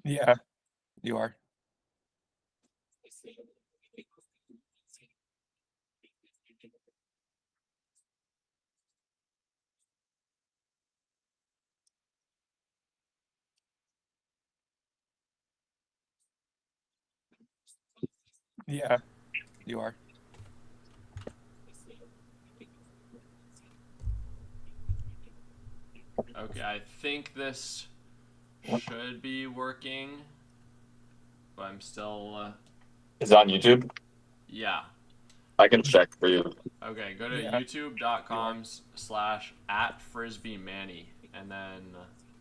Yeah, you are. Yeah, you are. Okay, I think this should be working, but I'm still. Is it on YouTube? Yeah. I can check for you. Okay, go to Yeah, you are. youtube.com slash at frisbee manny and then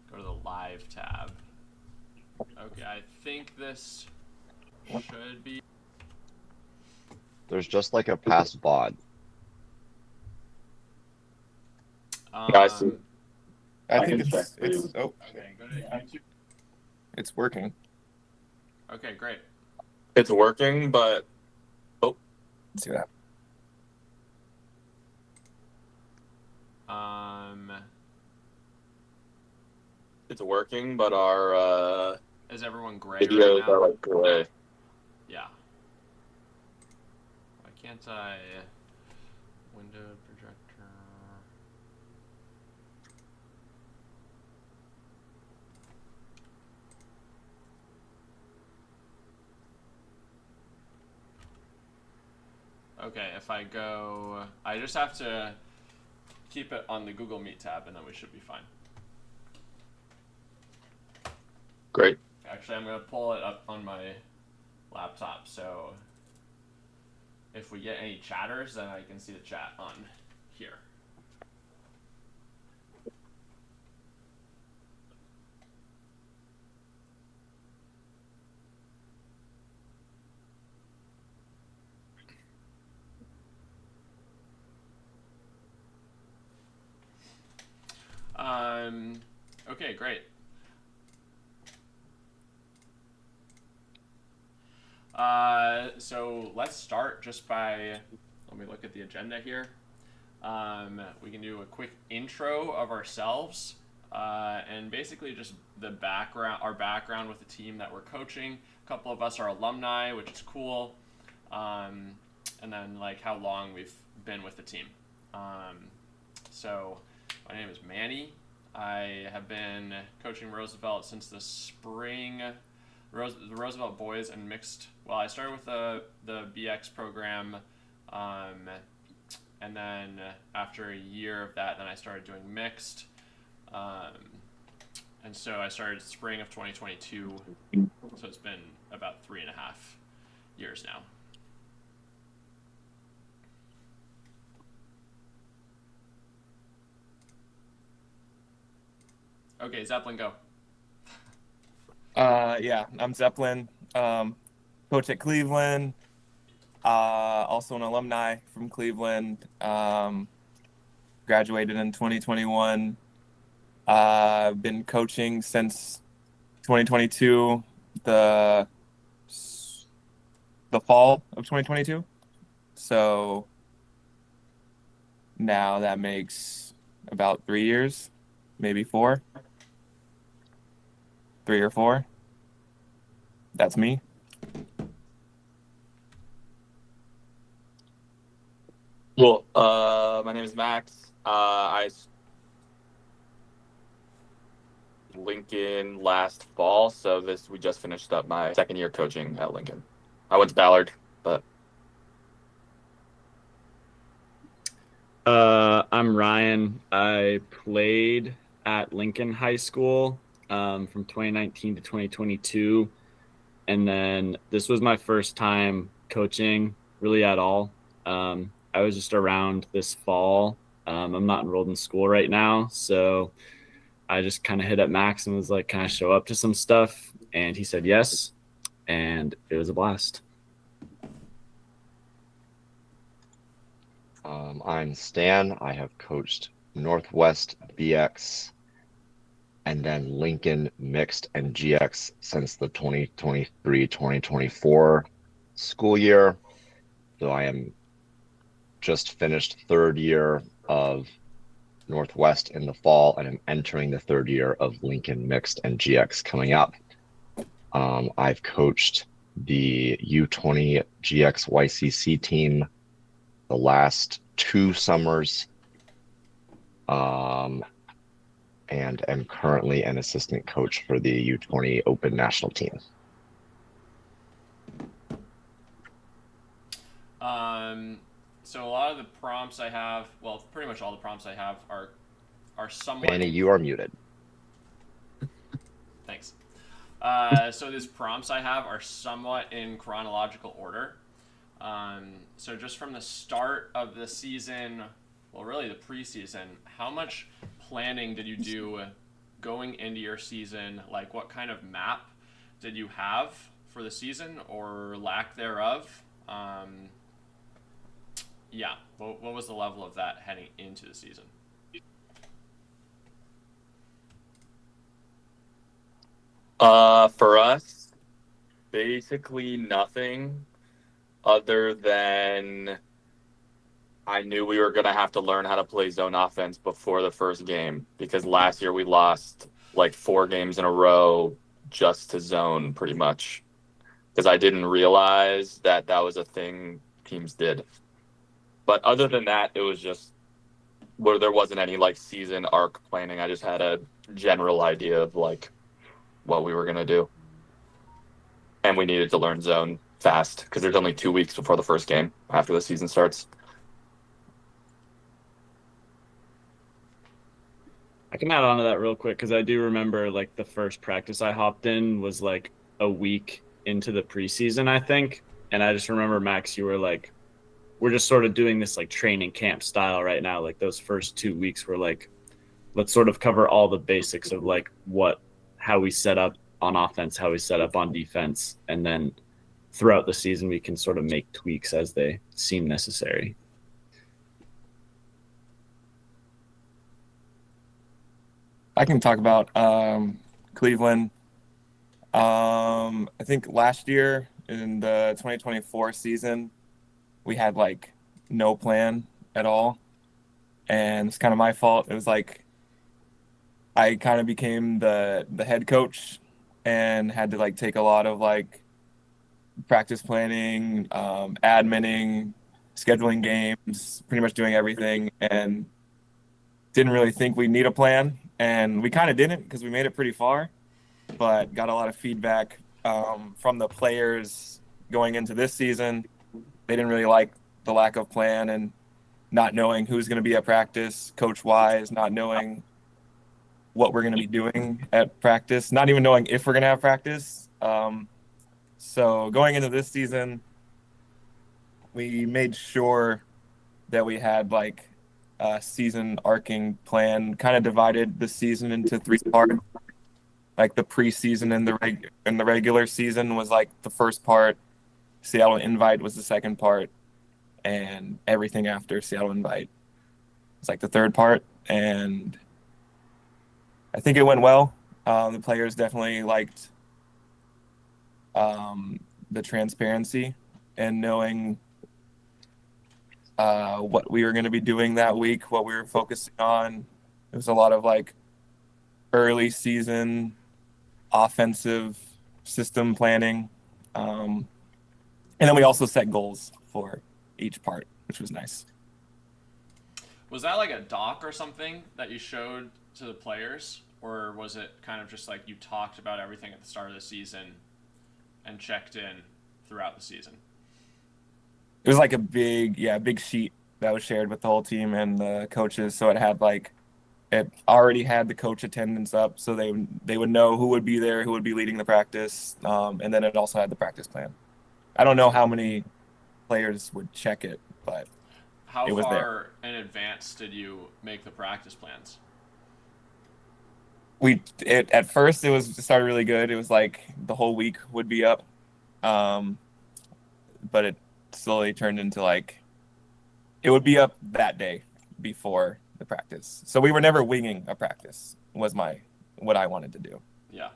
go to the live tab. Okay, I think this should be. There's just like a past VOD. Yeah, I see. I I think can check for you. Okay, go to Yeah. YouTube. It's working. Okay, great. It's working, but Let's see that. Um, it's working, but our is everyone gray right videos now? are like gray. Yeah. Why can't I? Window projector. Okay, if I go, I just have to keep it on the Google Meet tab, and then we should be fine. Great. Actually, I'm gonna pull it up on my laptop, so if we get any chatters, then I can see the chat on here. Okay, great. So let's start just by, let me look at the agenda here. We can do a quick intro of ourselves, and basically just the background, our background with the team that we're coaching. A couple of us are alumni, which is cool. And then like how long we've been with the team. So my name is Manny. I have been coaching Roosevelt since the spring. The Roosevelt boys and mixed. Well, I started with the BX program, and then after a year of that, then I started doing mixed, and so I started spring of 2022. So it's been about 3.5 years now. Okay, Zeppelin, go. Yeah, I'm Zeppelin. Coach at Cleveland. Also an alumni from Cleveland. Graduated in 2021. Been coaching since 2022, the fall of 2022. So now that makes about 3 years, maybe 4. 3 or 4. That's me. Well, my name is Max. I Lincoln last fall, so we just finished up my second year coaching at Lincoln. I went to Ballard, but I'm Ryan. I played at Lincoln High School from 2019 to 2022. And then this was my first time coaching really at all. I was just around this fall. I'm not enrolled in school right now. So I just kind of hit up Max and was like, can I show up to some stuff? And he said yes. And it was a blast. I'm Stan. I have coached Northwest BX and then Lincoln Mixed and GX since the 2023-2024 school year. So I am just finished third year of Northwest in the fall, and I'm entering the third year of Lincoln Mixed and GX coming up. I've coached the U20 GX YCC team the last 2 summers, and am currently an assistant coach for the U20 Open national team. So a lot of the prompts I have, well, pretty much all the prompts I have are somewhat. Manny, you are muted. Thanks. So these prompts I have are somewhat in chronological order. So just from the start of the season, well, really the preseason, how much planning did you do going into your season? Like, what kind of map did you have for the season or lack thereof? Yeah, what was the level of that heading into the season? For us, basically nothing other than I knew we were going to have to learn how to play zone offense before the first game because last year we lost like 4 games in a row just to zone pretty much because I didn't realize that was a thing teams did. But other than that, it was just where there wasn't any like season arc planning. I just had a general idea of like what we were going to do. And we needed to learn zone fast because there's only 2 weeks before the first game after the season starts. I can add on to that real quick because I do remember like the first practice I hopped in was like a week into the preseason, I think. And I just remember, Max, you were like, we're just sort of doing this like training camp style right now. Like those first 2 weeks were like, let's sort of cover all the basics of like how we set up on offense, how we set up on defense. And then throughout the season, we can sort of make tweaks as they seem necessary. I can talk about Cleveland. I think last year in the 2024 season, we had like no plan at all. And it's kind of my fault. It was like I kind of became the head coach and had to like take a lot of like practice planning, adminning, scheduling games, pretty much doing everything, and didn't really think we'd need a plan. And we kind of didn't because we made it pretty far, but got a lot of feedback from the players going into this season. They didn't really like the lack of plan and not knowing who's going to be at practice, coach-wise, not knowing what we're going to be doing at practice, not even knowing if we're going to have practice. So going into this season, we made sure that we had like a season arcing plan, kind of divided the season into 3 parts. Like the preseason and the regular season was like the first part. Seattle Invite was the second part, and everything after Seattle Invite was like the third part. And I think it went well. The players definitely liked the transparency and knowing what we were going to be doing that week, what we were focusing on. It was a lot of like early season offensive system planning. And then we also set goals for each part, which was nice. Was that like a doc or something that you showed to the players? Or was it kind of just like you talked about everything at the start of the season and checked in throughout the season? It was like a big sheet that was shared with the whole team and the coaches. So it already had the coach attendance up, so they would know who would be there, who would be leading the practice, and then it also had the practice plan. I don't know how many players would check it, but how it was far there. in advance did you make the practice plans? At first it started really good. It was like the whole week would be up, but it slowly turned into like it would be up that day before the practice. So we were never winging a practice. Was what I wanted to do. Yeah.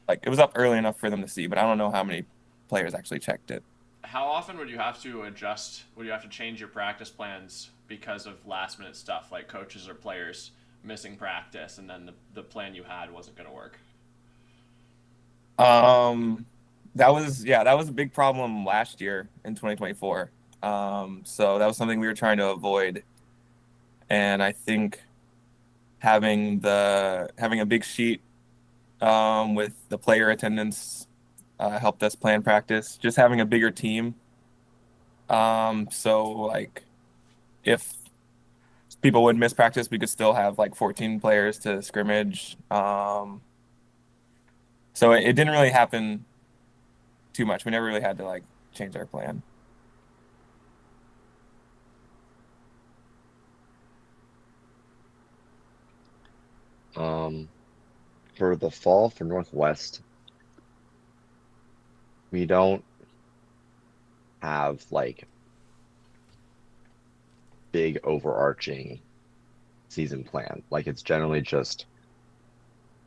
Like it was up early enough for them to see, but I don't know how many players actually checked it. How often would you have to adjust? Would you have to change your practice plans because of last minute stuff like coaches or players missing practice and then the plan you had wasn't going to work? That was that was a big problem last year in 2024. So that was something we were trying to avoid, and I think having a big sheet with the player attendance helped us plan practice. Just having a bigger team. So like if people would miss practice, we could still have like 14 players to scrimmage. So it didn't really happen too much. We never really had to like change our plan. Um, for the fall for Northwest, we don't have like big overarching season plan. Like it's generally just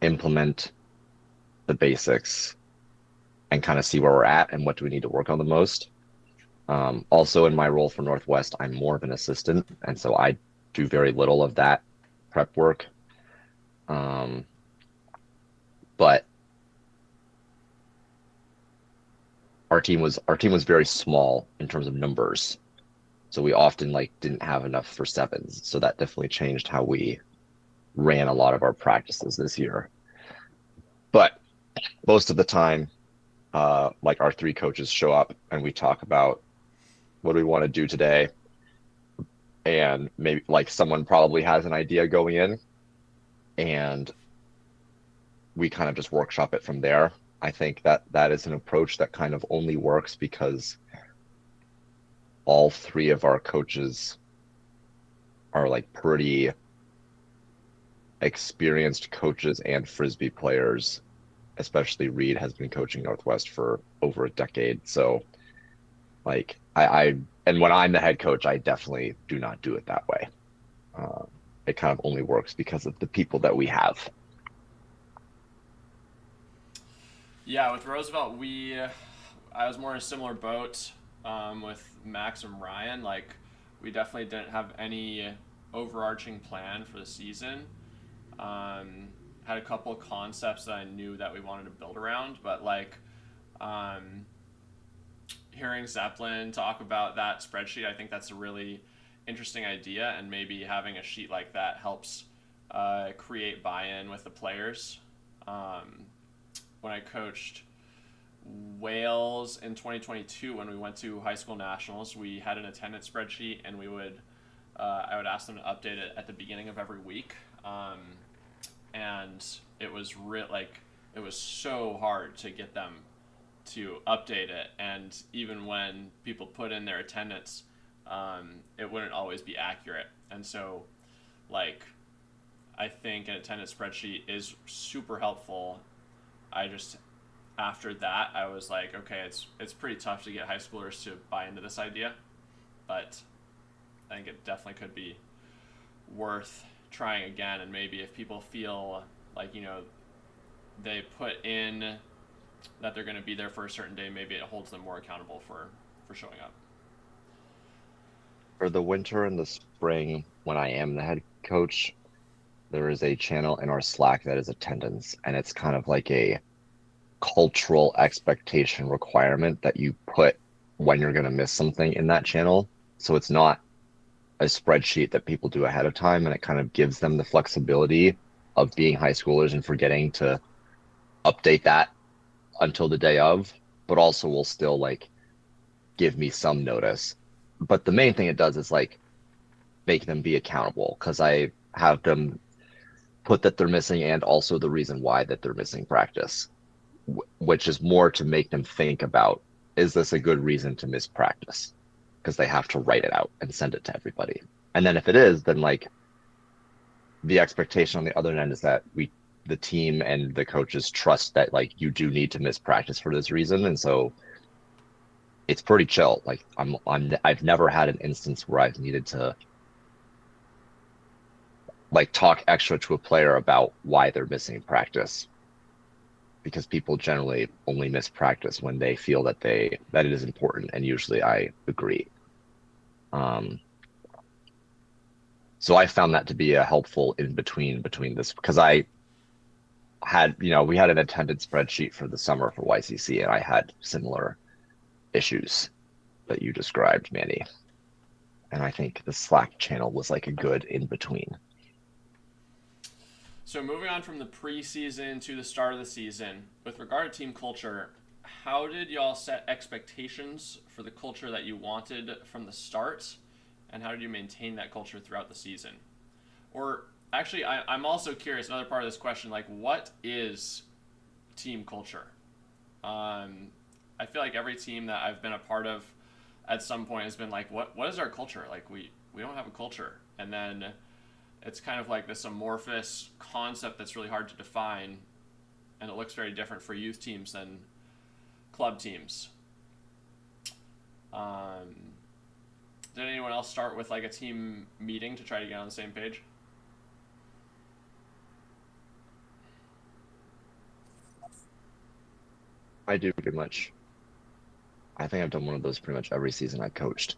implement the basics and kind of see where we're at and what do we need to work on the most. Also, in my role for Northwest, I'm more of an assistant, and so I do very little of that prep work. Um, but our team was very small in terms of numbers, so we often like didn't have enough for sevens. So that definitely changed how we ran a lot of our practices this year. But most of the time, like our three coaches show up and we talk about what do we want to do today, and maybe like someone probably has an idea going in, and we kind of just workshop it from there. I think that that is an approach that kind of only works because all three of our coaches are like pretty experienced coaches and frisbee players. Especially Reed has been coaching Northwest for over a decade. So like and when I'm the head coach, I definitely do not do it that way. Uh, it kind of only works because of the people that we have. Yeah, with Roosevelt, I was more in a similar boat with Max and Ryan. Like, we definitely didn't have any overarching plan for the season. Had a couple of concepts that I knew that we wanted to build around, but like, um, hearing Zeppelin talk about that spreadsheet, I think that's a really interesting idea, and maybe having a sheet like that helps create buy-in with the players. Um, when I coached Wales in 2022, when we went to high school nationals, we had an attendance spreadsheet, and I would ask them to update it at the beginning of every week, and it was so hard to get them to update it, and even when people put in their attendance, it wouldn't always be accurate, and so like I think an attendance spreadsheet is super helpful. I just After that I was like, okay, it's pretty tough to get high schoolers to buy into this idea, but I think it definitely could be worth trying again, and maybe if people feel like they put in that they're going to be there for a certain day, maybe it holds them more accountable for showing up. For the winter and the spring, when I am the head coach, there is a channel in our Slack that is attendance, and it's kind of like a cultural expectation requirement that you put when you're going to miss something in that channel. So it's not a spreadsheet that people do ahead of time, and it kind of gives them the flexibility of being high schoolers and forgetting to update that until the day of, but also will still like give me some notice. But the main thing it does is like make them be accountable because I have them put that they're missing and also the reason why that they're missing practice, which is more to make them think about, is this a good reason to miss practice? Because they have to write it out and send it to everybody. And then if it is, then like the expectation on the other end is that the team and the coaches trust that like you do need to miss practice for this reason. And so it's pretty chill. Like I've never had an instance where I've needed to like talk extra to a player about why they're missing practice, because people generally only miss practice when they feel that it is important, and usually I agree. So I found that to be a helpful in between this, because we had an attendance spreadsheet for the summer for YCC, and I had similar issues that you described, Manny. And I think the Slack channel was like a good in between. So moving on from the preseason to the start of the season, with regard to team culture, how did y'all set expectations for the culture that you wanted from the start, and how did you maintain that culture throughout the season? Or actually, I'm also curious, another part of this question, like what is team culture? I feel like every team that I've been a part of at some point has been like, what is our culture? Like we don't have a culture. And then it's kind of like this amorphous concept that's really hard to define, and it looks very different for youth teams than club teams. Did anyone else start with like a team meeting to try to get on the same page? I do pretty much. I think I've done one of those pretty much every season I've coached.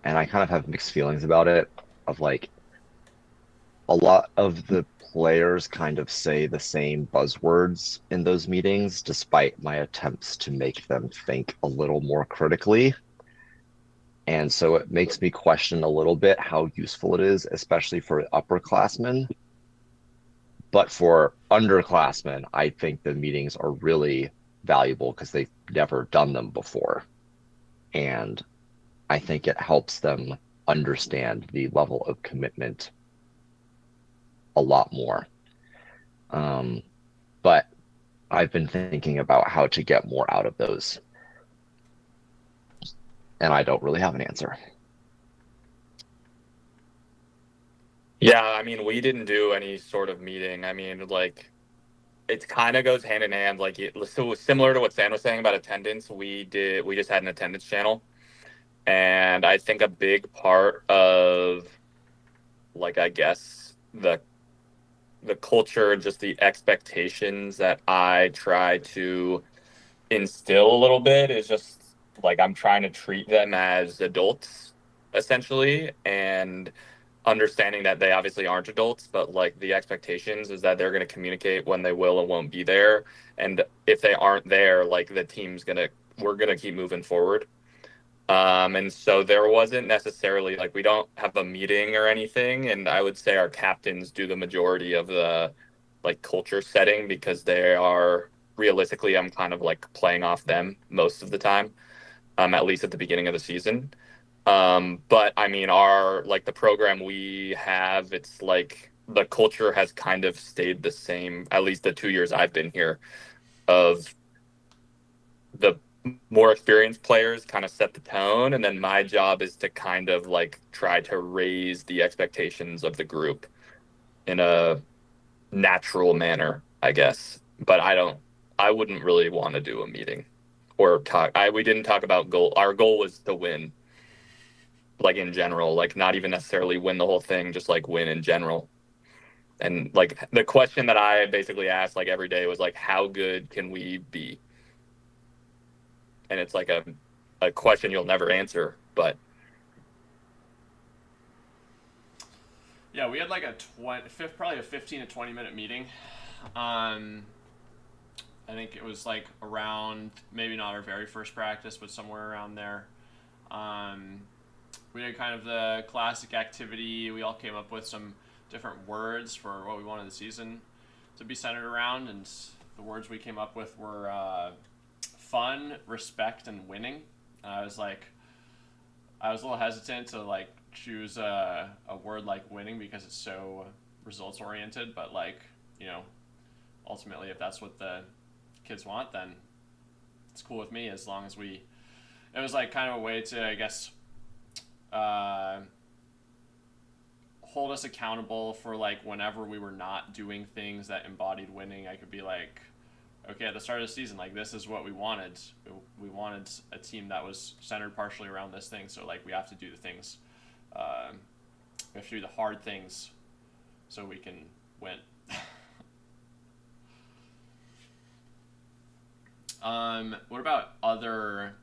And I kind of have mixed feelings about it, of like a lot of the players kind of say the same buzzwords in those meetings, despite my attempts to make them think a little more critically. And so it makes me question a little bit how useful it is, especially for upperclassmen. But for underclassmen, I think the meetings are really valuable because they've never done them before. And I think it helps them understand the level of commitment a lot more. But I've been thinking about how to get more out of those. And I don't really have an answer. Yeah, I mean, we didn't do any sort of meeting. I mean, like, it kind of goes hand in hand. Like, so similar to what Sam was saying about attendance, we just had an attendance channel. And I think a big part of, like, I guess the culture, just the expectations that I try to instill a little bit is just like I'm trying to treat them as adults, essentially, and understanding that they obviously aren't adults, but like the expectations is that they're going to communicate when they will and won't be there. And if they aren't there, like we're going to keep moving forward. And so there wasn't necessarily like we don't have a meeting or anything. And I would say our captains do the majority of the like culture setting because they are realistically, I'm kind of like playing off them most of the time, at least at the beginning of the season. But I mean, the program we have, it's like the culture has kind of stayed the same, at least the 2 years I've been here, of the more experienced players kind of set the tone. And then my job is to kind of like try to raise the expectations of the group in a natural manner, I guess. But I wouldn't really want to do a meeting or talk. We didn't talk about goal. Our goal was to win, like in general, like not even necessarily win the whole thing, just like win in general. And like the question that I basically asked like every day was like, how good can we be? And it's like a question you'll never answer, but Yeah, we had like probably a 15 to 20-minute meeting. I think it was like around, maybe not our very first practice, but somewhere around there. We did kind of the classic activity. We all came up with some different words for what we wanted the season to be centered around, and the words we came up with were fun, respect, and winning. And I was a little hesitant to like choose a word like winning because it's so results oriented, but like, ultimately if that's what the kids want, then it's cool with me as long as it was like kind of a way to, I guess, hold us accountable for like whenever we were not doing things that embodied winning. I could be like, okay, at the start of the season, like this is what we wanted. We wanted a team that was centered partially around this thing. So like we have to do the things, we have to do the hard things so we can win. What about other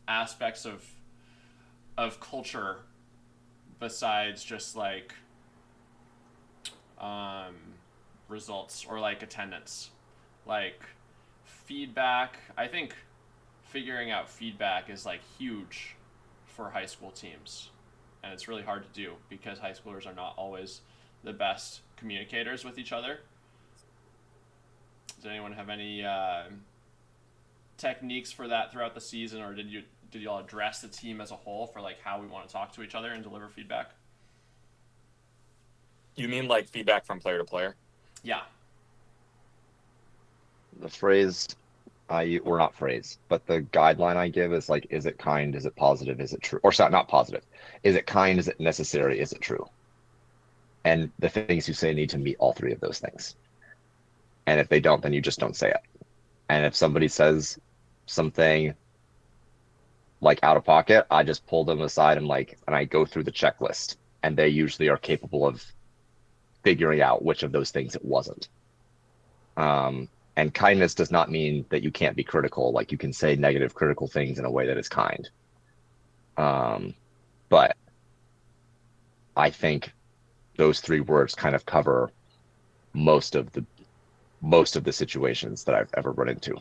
aspects of culture besides just like results or like attendance. Like feedback, I think figuring out feedback is like huge for high school teams. And it's really hard to do because high schoolers are not always the best communicators with each other. Does anyone have any techniques for that throughout the season, or did you all address the team as a whole for like how we want to talk to each other and deliver feedback? You mean like feedback from player to player? Yeah. The phrase or not phrase, but the guideline I give is like, is it kind? Is it positive? Is it true? Or sorry, not positive. Is it kind? Is it necessary? Is it true? And the things you say need to meet all three of those things. And if they don't, then you just don't say it. And if somebody says something like out of pocket, I just pull them aside and I go through the checklist, and they usually are capable of figuring out which of those things it wasn't. And kindness does not mean that you can't be critical. Like, you can say negative, critical things in a way that is kind. But I think those three words kind of cover most of the situations that I've ever run into.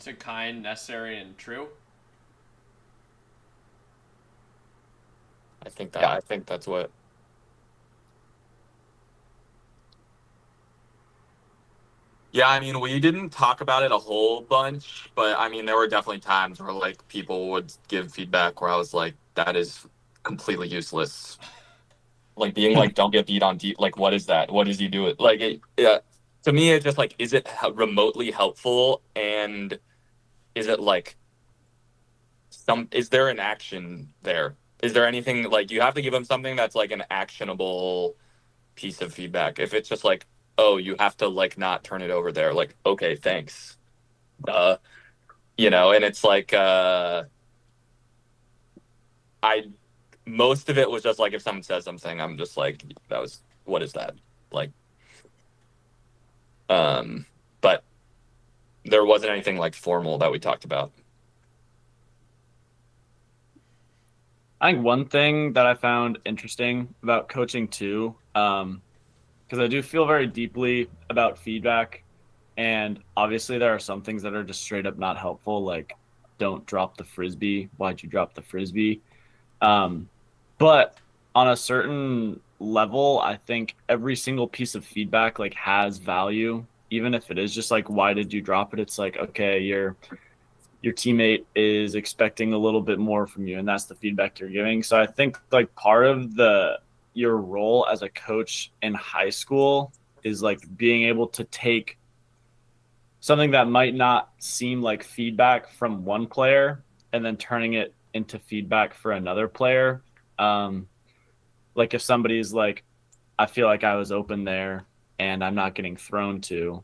Is it kind, necessary, and true? I think Yeah. I think that's what. Yeah, I mean, we didn't talk about it a whole bunch, but I mean, there were definitely times where like people would give feedback where I was like, that is completely useless. Like being like, don't get beat on deep. Like, what is that? What does he do? Like, yeah. To me, it's just like, is it remotely helpful? And is it like is there an action there? Is there anything like you have to give them something that's like an actionable piece of feedback? If it's just like, oh, you have to like not turn it over there, like, okay, thanks. And it's like I most of it was just like if someone says something, I'm just like, what is that? Like but there wasn't anything like formal that we talked about. I think one thing that I found interesting about coaching too, because I do feel very deeply about feedback, and obviously there are some things that are just straight up not helpful, like don't drop the frisbee. Why'd you drop the frisbee? But on a certain level, I think every single piece of feedback like has value, even if it is just like, why did you drop it? It's like, okay, your teammate is expecting a little bit more from you, and that's the feedback you're giving. So I think like part of your role as a coach in high school is like being able to take something that might not seem like feedback from one player and then turning it into feedback for another player. Like if somebody's like, I feel like I was open there and I'm not getting thrown to,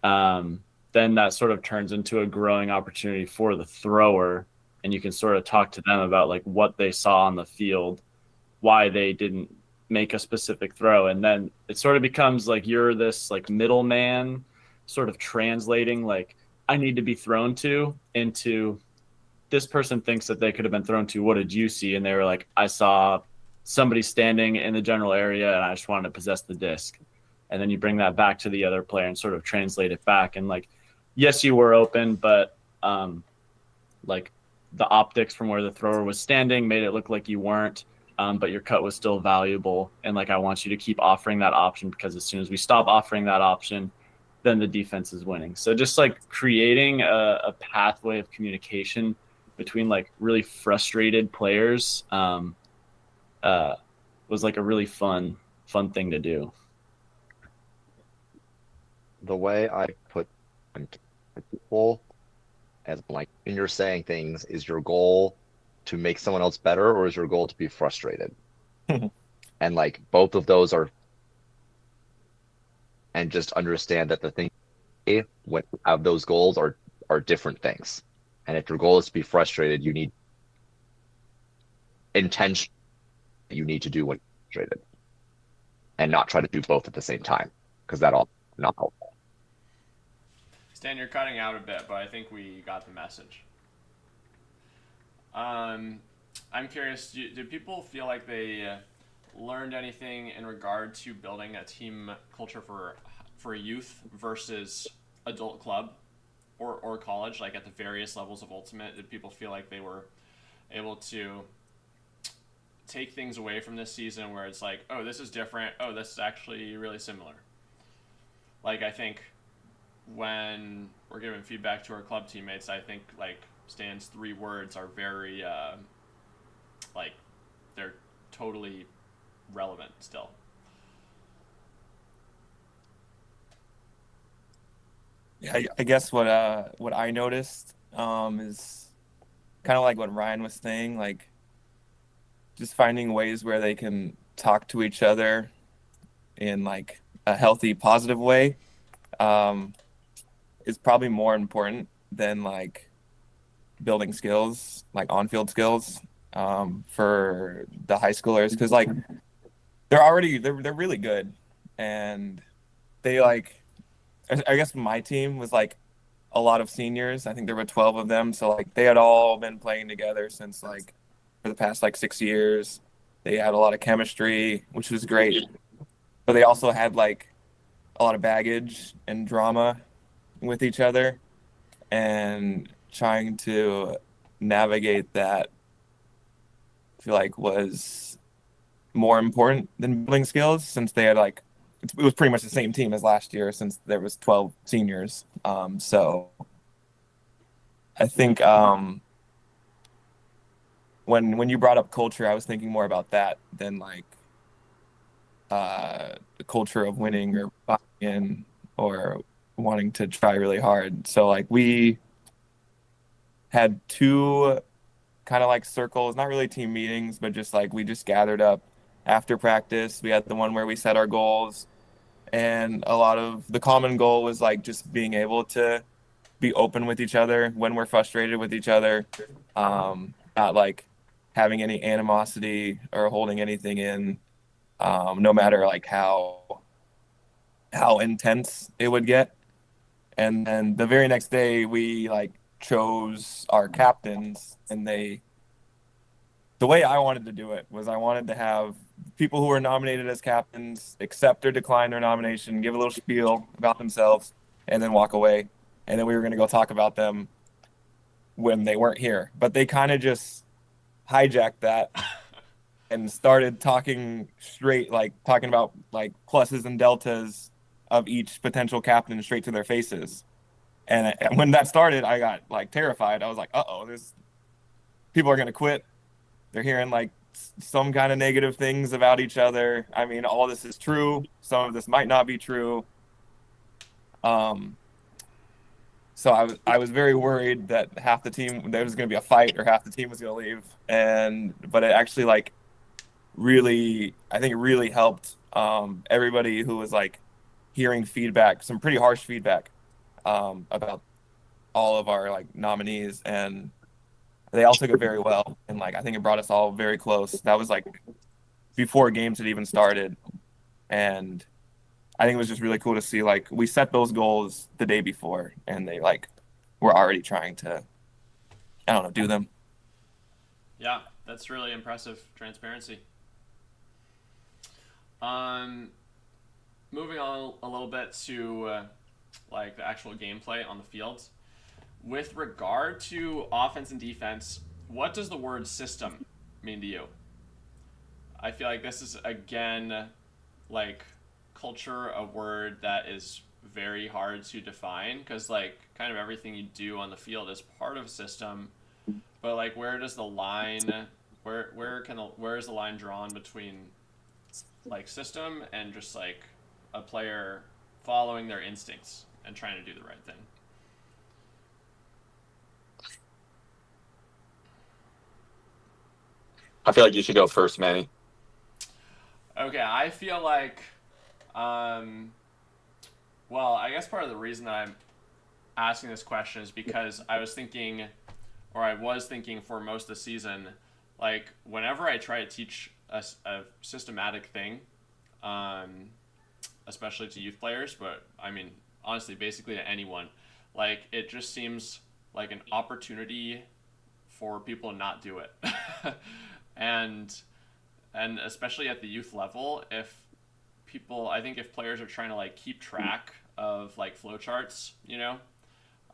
then that sort of turns into a growing opportunity for the thrower, and you can sort of talk to them about like what they saw on the field, why they didn't make a specific throw, and then it sort of becomes like you're this like middleman sort of translating like, I need to be thrown to into this person thinks that they could have been thrown to. What did you see? And they were like, I saw somebody standing in the general area and I just wanted to possess the disc. And then you bring that back to the other player and sort of translate it back. And like, yes, you were open, but like the optics from where the thrower was standing made it look like you weren't, but your cut was still valuable. And like, I want you to keep offering that option, because as soon as we stop offering that option, then the defense is winning. So just like creating a pathway of communication between like really frustrated players was like a really fun thing to do. The way I put people as like, when you're saying things, is your goal to make someone else better, or is your goal to be frustrated? And like both of those are, and just understand that the thing when you have those goals are different things. And if your goal is to be frustrated, you need intention. You need to do when you're frustrated, and not try to do both at the same time, because that all not helpful. Stan, you're cutting out a bit, but I think we got the message. I'm curious, do people feel like they learned anything in regard to building a team culture for youth versus adult club or college, like at the various levels of Ultimate? Did people feel like they were able to take things away from this season where it's like, oh, this is different, oh, this is actually really similar? Like, I think when we're giving feedback to our club teammates, I think like Stan's 3 words are very like they're totally relevant still. Yeah, I guess what I noticed is kind of like what Ryan was saying, like just finding ways where they can talk to each other in like a healthy, positive way um, is probably more important than like building skills, like on-field skills for the high schoolers, because like they're really good, and they like I guess my team was like a lot of seniors. I think there were 12 of them, so like they had all been playing together since like for the past like 6 years. They had a lot of chemistry, which was great, but they also had like a lot of baggage and drama with each other, and trying to navigate that I feel like was more important than building skills, since they had like it was pretty much the same team as last year since there was 12 seniors. So I think when you brought up culture, I was thinking more about that than like the culture of winning or buying in or wanting to try really hard. So like we had 2 kind of like circles, not really team meetings, but just like we just gathered up after practice. We had the one where we set our goals, and a lot of the common goal was like just being able to be open with each other when we're frustrated with each other, not like having any animosity or holding anything in, no matter like how intense it would get. And then the very next day we like chose our captains, and the way I wanted to do it was I wanted to have people who were nominated as captains accept or decline their nomination, give a little spiel about themselves, and then walk away. And then we were going to go talk about them when they weren't here. But they kind of just hijacked that and started talking straight, like talking about like pluses and deltas of each potential captain straight to their faces. And when that started, I got like terrified. I was like, "Uh-oh, this people are going to quit. They're hearing like some kind of negative things about each other. I mean, all this is true. Some of this might not be true." Um, so I was very worried that half the team there was going to be a fight or half the team was going to leave. But it actually like really I think it really helped everybody who was like hearing feedback, some pretty harsh feedback about all of our like nominees, and they all took it very well, and like I think it brought us all very close. That was like before games had even started, and I think it was just really cool to see like we set those goals the day before, and they like were already trying to I don't know do them. Yeah, that's really impressive transparency. Um, Moving on a little bit to like the actual gameplay on the field. With regard to offense and defense, what does the word system mean to you? I feel like this is again like culture, a word that is very hard to define because like kind of everything you do on the field is part of a system, but like where does the line where is the line drawn between like system and just like a player following their instincts and trying to do the right thing? I feel like you should go first, Manny. Okay, I feel like, um, well, I guess part of the reason that I'm asking this question is because I was thinking for most of the season, like whenever I try to teach a systematic thing, um, especially to youth players, but I mean, honestly, basically to anyone, like it just seems like an opportunity for people to not do it. And and especially at the youth level, if I think if players are trying to like keep track of like flowcharts,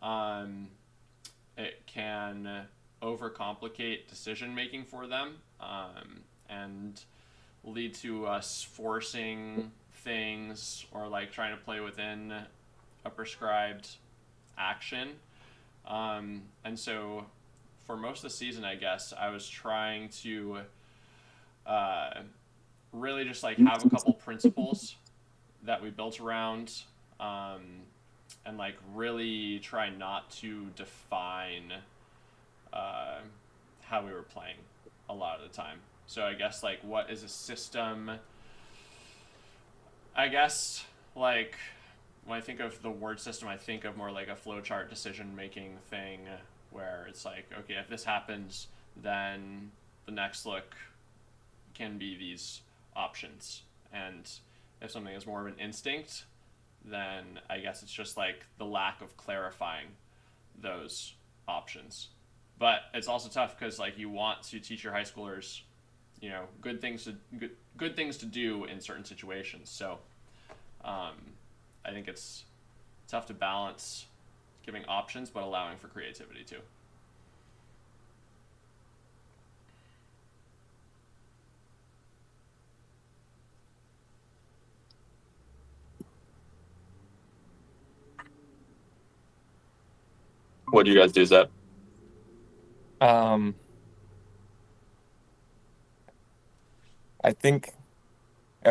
um, it can overcomplicate decision making for them, and lead to us forcing things or like trying to play within a prescribed action. And so for most of the season, I guess I was trying to uh, really just like have a couple principles that we built around, um, and like really try not to define uh, how we were playing a lot of the time. So I guess like what is a system? I guess like when I think of the word system, I think of more like a flowchart decision making thing where it's like, okay, if this happens, then the next look can be these options. And if something is more of an instinct, then I guess it's just like the lack of clarifying those options. But it's also tough because like you want to teach your high schoolers, good things to do in certain situations. So I think it's tough to balance giving options but allowing for creativity too. What do you guys do, Zep? I think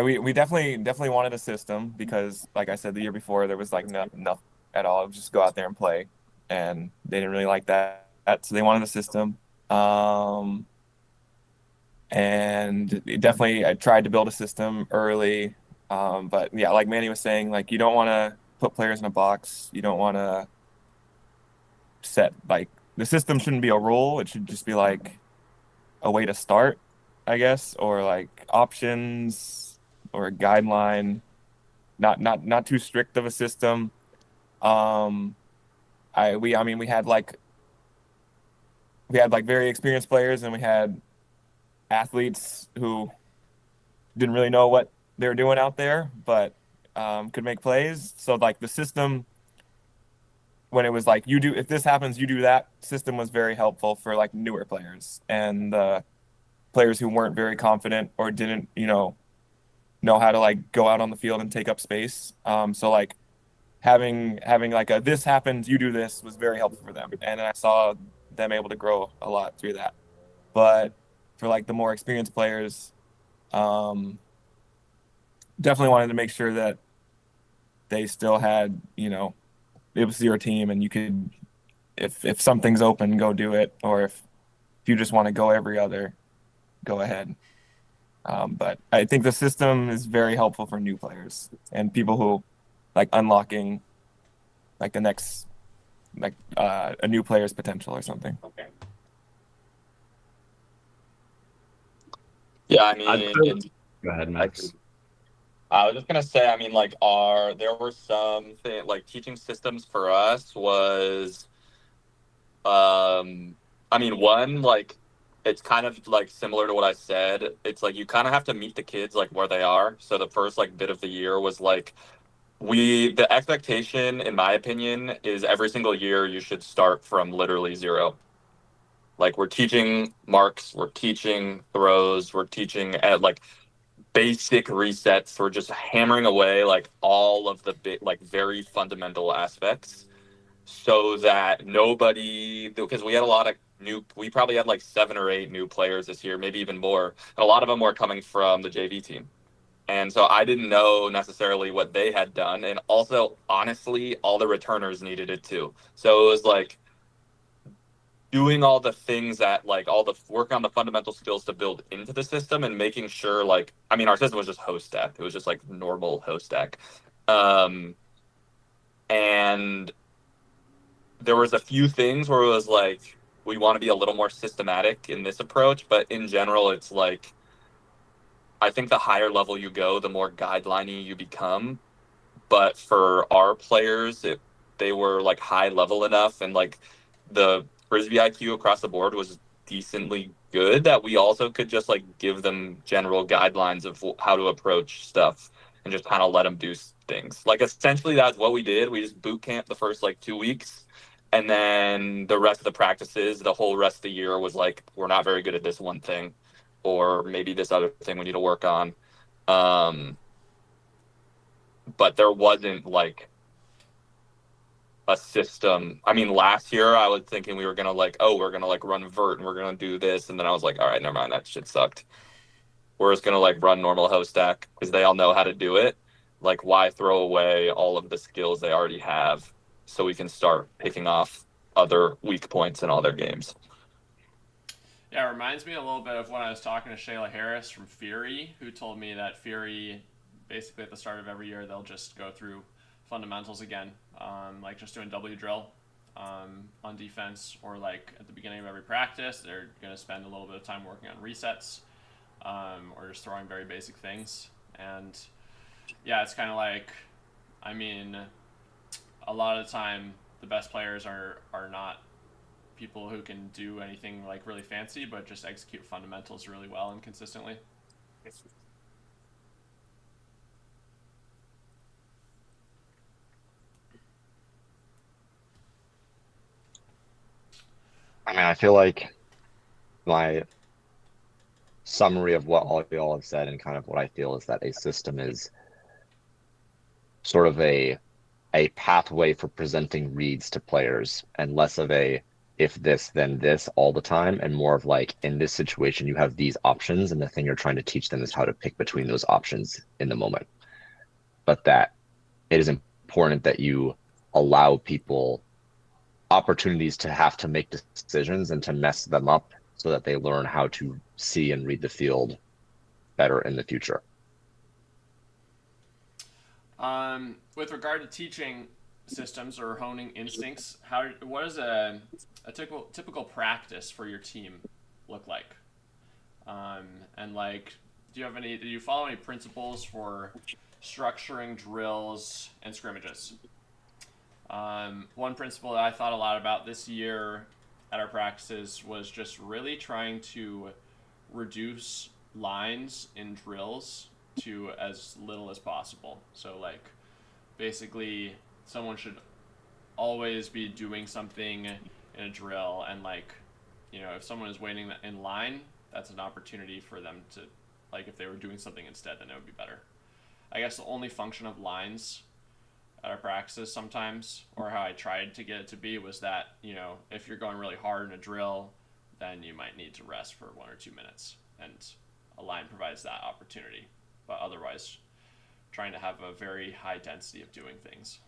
we definitely wanted a system because, like I said, the year before there was like nothing at all. Just go out there and play, and they didn't really like that. So they wanted a system. And definitely I tried to build a system early. But yeah, like Manny was saying, like you don't want to put players in a box. You don't want to set like the system shouldn't be a rule. It should just be like a way to start, I guess, or like options or a guideline. Not too strict of a system. Um, I mean we had like very experienced players and we had athletes who didn't really know what they were doing out there, but could make plays. So like the system, when it was like you do if this happens, you do that. System was very helpful for like newer players and players who weren't very confident or didn't know how to like go out on the field and take up space. So like having like a this happens, you do this was very helpful for them, and I saw them able to grow a lot through that. But for like the more experienced players, um, definitely wanted to make sure that they still had, it was your team and you could, if something's open, go do it. Or if you just want to go every other, go ahead. But I think the system is very helpful for new players and people who like unlocking like the next, like a new player's potential or something. Okay. Yeah, I mean, Go ahead, Max. I was just gonna say, I mean, like, there were some like teaching systems for us was, I mean, one like it's kind of like similar to what I said. It's like you kind of have to meet the kids like where they are. So the first like bit of the year was like the expectation, in my opinion, is every single year you should start from literally zero. Like we're teaching marks, we're teaching throws, we're teaching at like basic resets. We're just hammering away like all of the big, like very fundamental aspects so that nobody, because we had a lot of we probably had like 7 or 8 new players this year, maybe even more. And a lot of them were coming from the JV team. And so I didn't know necessarily what they had done. And also, honestly, all the returners needed it too. So it was like, doing all the things that like all the work on the fundamental skills to build into the system and making sure like I mean our system was just host stack. It was just like normal host stack. And there was a few things where it was like we want to be a little more systematic in this approach, but in general it's like I think the higher level you go, the more guideliney you become. But for our players, they were like high level enough and like the frisbee IQ across the board was decently good that we also could just like give them general guidelines of how to approach stuff and just kind of let them do things. Like essentially that's what we did. We just boot camp the first like 2 weeks, and then the rest of the practices, the whole rest of the year was like, we're not very good at this one thing, or maybe this other thing we need to work on. But there wasn't like a system. I mean, last year I was thinking we were gonna like, oh, we're gonna like run vert and we're gonna do this, and then I was like, all right, never mind, that shit sucked. We're just gonna like run normal host stack because they all know how to do it. Like, why throw away all of the skills they already have so we can start picking off other weak points in all their games? Yeah, it reminds me a little bit of when I was talking to Shayla Harris from Fury, who told me that Fury, basically at the start of every year, they'll just go through fundamentals again, like just doing W drill on defense, or like at the beginning of every practice, they're going to spend a little bit of time working on resets, or just throwing very basic things. And yeah, it's kind of like, I mean, a lot of the time, the best players are not people who can do anything like really fancy, but just execute fundamentals really well and consistently. I mean, I feel like my summary of what all of y'all have said and kind of what I feel is that a system is sort of a pathway for presenting reads to players and less of a if this then this all the time, and more of like in this situation you have these options and the thing you're trying to teach them is how to pick between those options in the moment. But that it is important that you allow people opportunities to have to make decisions and to mess them up so that they learn how to see and read the field better in the future. With regard to teaching systems or honing instincts, what is a typical practice for your team look like? And like, do you follow any principles for structuring drills and scrimmages? One principle that I thought a lot about this year at our practices was just really trying to reduce lines in drills to as little as possible. So like, basically, someone should always be doing something in a drill, and like, if someone is waiting in line, that's an opportunity for them to, like, if they were doing something instead, then it would be better. I guess the only function of lines at our practices sometimes, or how I tried to get it to be, was that, if you're going really hard in a drill, then you might need to rest for 1 or 2 minutes, and a line provides that opportunity. But otherwise, trying to have a very high density of doing things.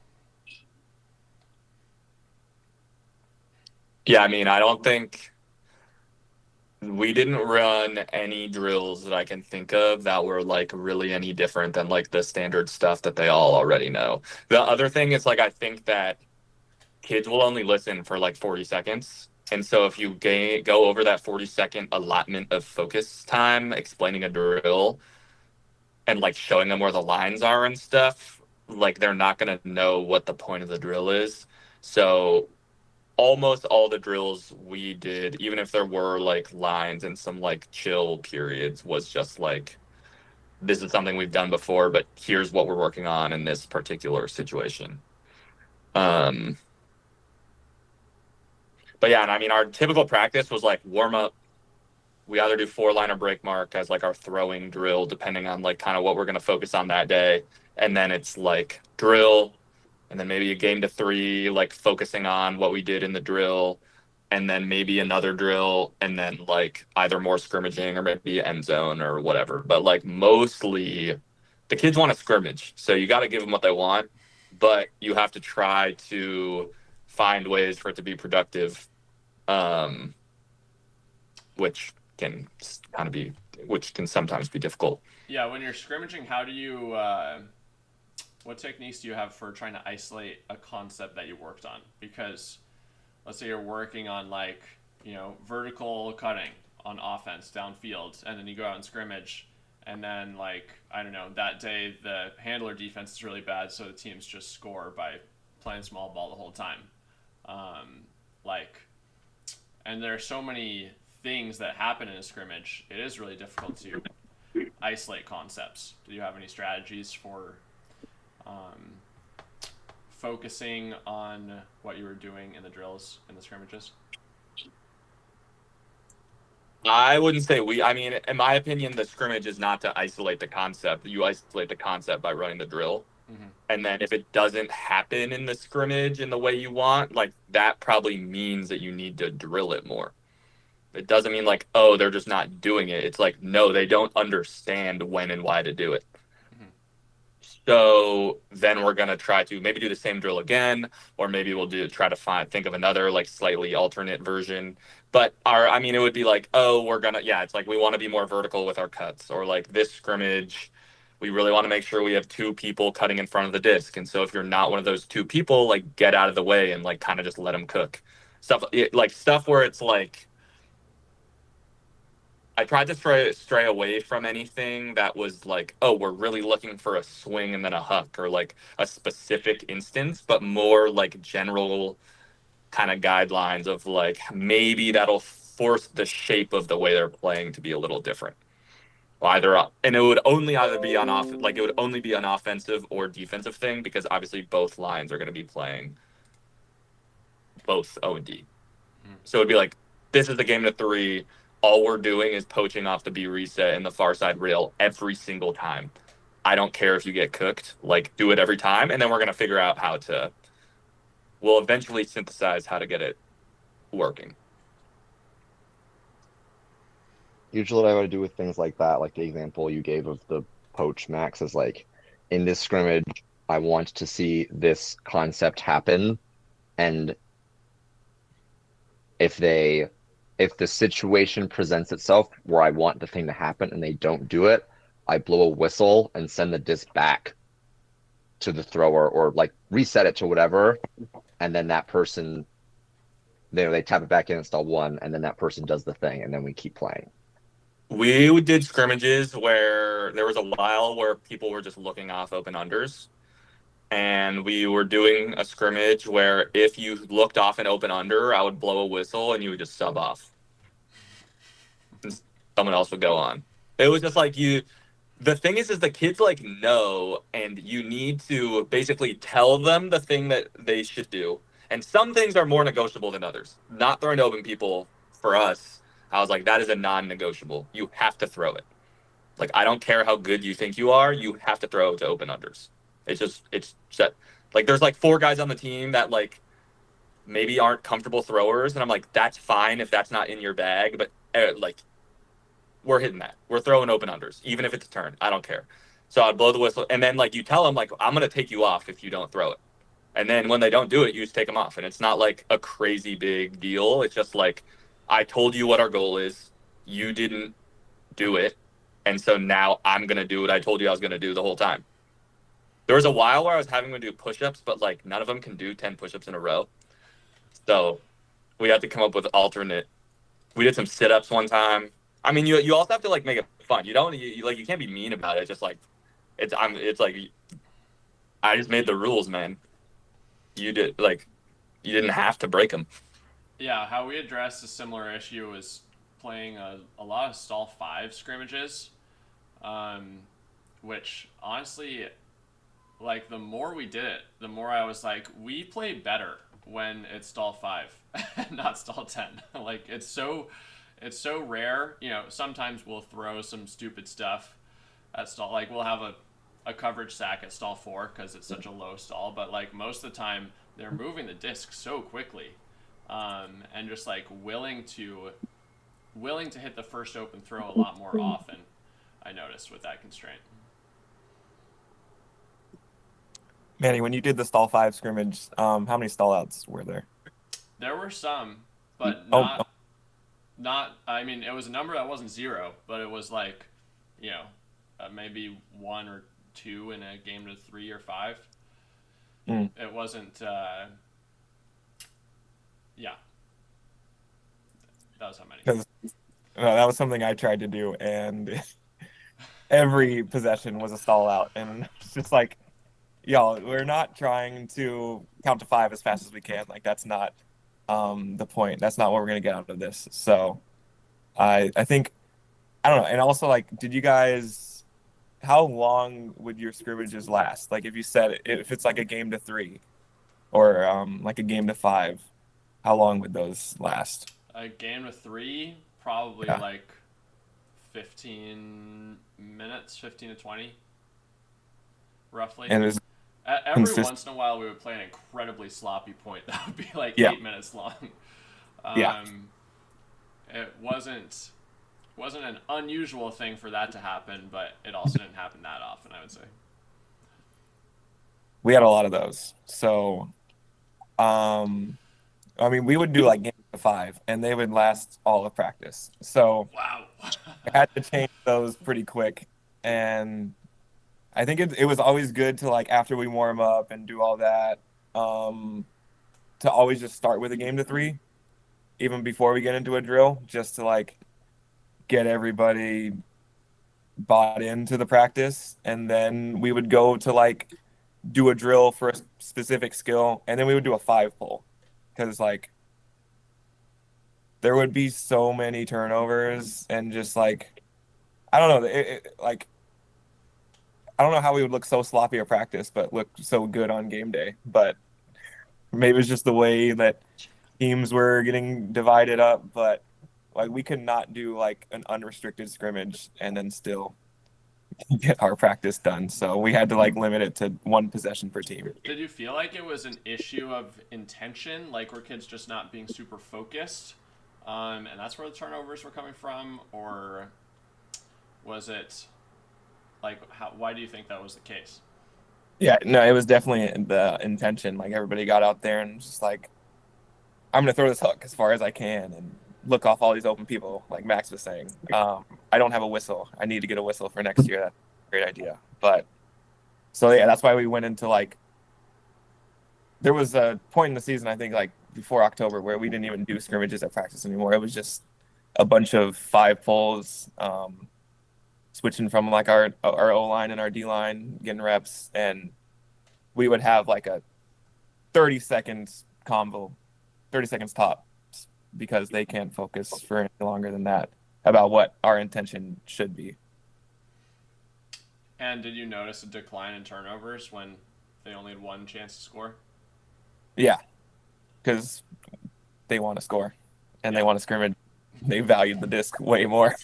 Yeah, I mean, I don't think we didn't run any drills that I can think of that were like really any different than like the standard stuff that they all already know. The other thing is like, I think that kids will only listen for like 40 seconds. And so if you go over that 40-second allotment of focus time explaining a drill and like showing them where the lines are and stuff, like they're not going to know what the point of the drill is. So almost all the drills we did, even if there were like lines and some like chill periods, was just like, this is something we've done before, but here's what we're working on in this particular situation. But yeah, and I mean, our typical practice was like warm up. We either do 4-liner break mark as like our throwing drill, depending on like kind of what we're going to focus on that day. And then it's like drill, and then maybe a game to 3, like focusing on what we did in the drill, and then maybe another drill, and then like either more scrimmaging or maybe end zone or whatever. But like mostly the kids want to scrimmage. So you got to give them what they want, but you have to try to find ways for it to be productive, which can sometimes be difficult. Yeah, when you're scrimmaging, how do you what techniques do you have for trying to isolate a concept that you worked on? Because let's say you're working on like, vertical cutting on offense downfield, and then you go out and scrimmage, and then like, I don't know, that day the handler defense is really bad, so the teams just score by playing small ball the whole time. Like, and there are so many things that happen in a scrimmage, it is really difficult to isolate concepts. Do you have any strategies for focusing on what you were doing in the drills in the scrimmages? I wouldn't say I mean, in my opinion, the scrimmage is not to isolate the concept. You isolate the concept by running the drill. Mm-hmm. And then if it doesn't happen in the scrimmage in the way you want, like that probably means that you need to drill it more. It doesn't mean like, oh, they're just not doing it. It's like, no, they don't understand when and why to do it. Mm-hmm. So then we're going to try to maybe do the same drill again, or maybe we'll try to think of another like slightly alternate version. But I mean, it would be like, oh, it's like we want to be more vertical with our cuts, or like this scrimmage, we really want to make sure we have two people cutting in front of the disc. And so if you're not one of those two people, like get out of the way and like kind of just let them cook. Stuff where it's like, I tried to stray away from anything that was like, oh, we're really looking for a swing and then a huck, or like a specific instance, but more like general kind of guidelines of like maybe that'll force the shape of the way they're playing to be a little different. And it would only either be it would only be an offensive or defensive thing, because obviously both lines are going to be playing both O and D. So it'd be like, this is the game to 3. All we're doing is poaching off the B reset and the far side rail every single time. I don't care if you get cooked, like do it every time. And then we're going to figure out we'll eventually synthesize how to get it working. Usually what I would do with things like that, like the example you gave of the poach, Max, is like, in this scrimmage, I want to see this concept happen. And if the situation presents itself where I want the thing to happen and they don't do it, I blow a whistle and send the disc back to the thrower, or like reset it to whatever. And then that person, they tap it back in, install 1, and then that person does the thing, and then we keep playing. We did scrimmages where there was a while where people were just looking off open unders. And we were doing a scrimmage where if you looked off an open under, I would blow a whistle and you would just sub off. And someone else would go on. It was just like the thing is the kids like know, and you need to basically tell them the thing that they should do. And some things are more negotiable than others. Not throwing to open people, for us, I was like, that is a non-negotiable. You have to throw it. Like, I don't care how good you think you are. You have to throw to open unders. It's just like, there's like 4 guys on the team that like maybe aren't comfortable throwers. And I'm like, that's fine if that's not in your bag, but like, we're hitting that. We're throwing open unders, even if it's a turn. I don't care. So I'd blow the whistle. And then like you tell them like, I'm going to take you off if you don't throw it. And then when they don't do it, you just take them off. And it's not like a crazy big deal. It's just like, I told you what our goal is. You didn't do it. And so now I'm going to do what I told you I was going to do the whole time. There was a while where I was having to do push-ups, but like none of them can do 10 push-ups in a row. So we had to come up with alternate. We did some sit-ups one time. I mean, you also have to like make it fun. You can't be mean about it. Just like it's like, I just made the rules, man. You didn't have to break them. Yeah, how we addressed a similar issue was playing a lot of stall 5 scrimmages, which honestly, like the more we did it, the more I was like, we play better when it's stall 5, not stall 10. Like it's so rare. You know, sometimes we'll throw some stupid stuff at stall. Like we'll have a coverage sack at stall 4 because it's such a low stall. But like most of the time, they're moving the disc so quickly, and just like willing to hit the first open throw a lot more often. I noticed with that constraint. Manny, when you did the stall 5 scrimmage, how many stall outs were there? There were some, but not. I mean, it was a number that wasn't 0, but it was like, you know, maybe 1 or 2 in a game to 3 or 5. It wasn't. Yeah, that was how many. That was something I tried to do, and every possession was a stall out, and it's just like, y'all, we're not trying to count to 5 as fast as we can. Like that's not the point. That's not what we're gonna get out of this. So I think I don't know, and also like, did you guys? How long would your scrimmages last? Like, if you said if it's like a game to 3 or like a game to 5, how long would those last? A game to 3, probably Yeah, like 15 minutes, 15 to 20, roughly. and it was Every consistent. once in a while, we would play an incredibly sloppy point that would be like Yeah, 8 minutes long. yeah. Um, it wasn't an unusual thing for that to happen, but it also didn't happen that often, I would say. We had a lot of those. So, um, I mean, we would do like games to 5, and they would last all of practice. So Wow. I had to change those pretty quick, and I think it was always good to like after we warm up and do all that, um, to always just start with a game to 3, even before we get into a drill, just to like get everybody bought into the practice, and then we would go to like do a drill for a specific skill, and then we would do a 5 pull because like there would be so many turnovers and just like I don't know, like I don't know how we would look so sloppy at practice, but look so good on game day. But maybe it's just the way that teams were getting divided up. But like we could not do like an unrestricted scrimmage and then still get our practice done. So we had to like limit it to 1 possession per team. Did you feel like it was an issue of intention, like were kids just not being super focused, and that's where the turnovers were coming from, or was it like why do you think that was the case? Yeah, no, it was definitely the intention. Like everybody got out there and just like, I'm gonna throw this hook as far as I can and look off all these open people, like Max was saying. I don't have a whistle. I need to get a whistle for next year. That's a great idea. But so yeah, that's why we went into like there was a point in the season, I think like before October, where we didn't even do scrimmages at practice anymore. It was just a bunch of 5 pulls, switching from like our O line and our D line, getting reps, and we would have like a 30 seconds convo, 30 seconds top, because they can't focus for any longer than that about what our intention should be. And did you notice a decline in turnovers when they only had one chance to score? Yeah, because they want to score and they Yeah. want to scrimmage. They valued the disc way more.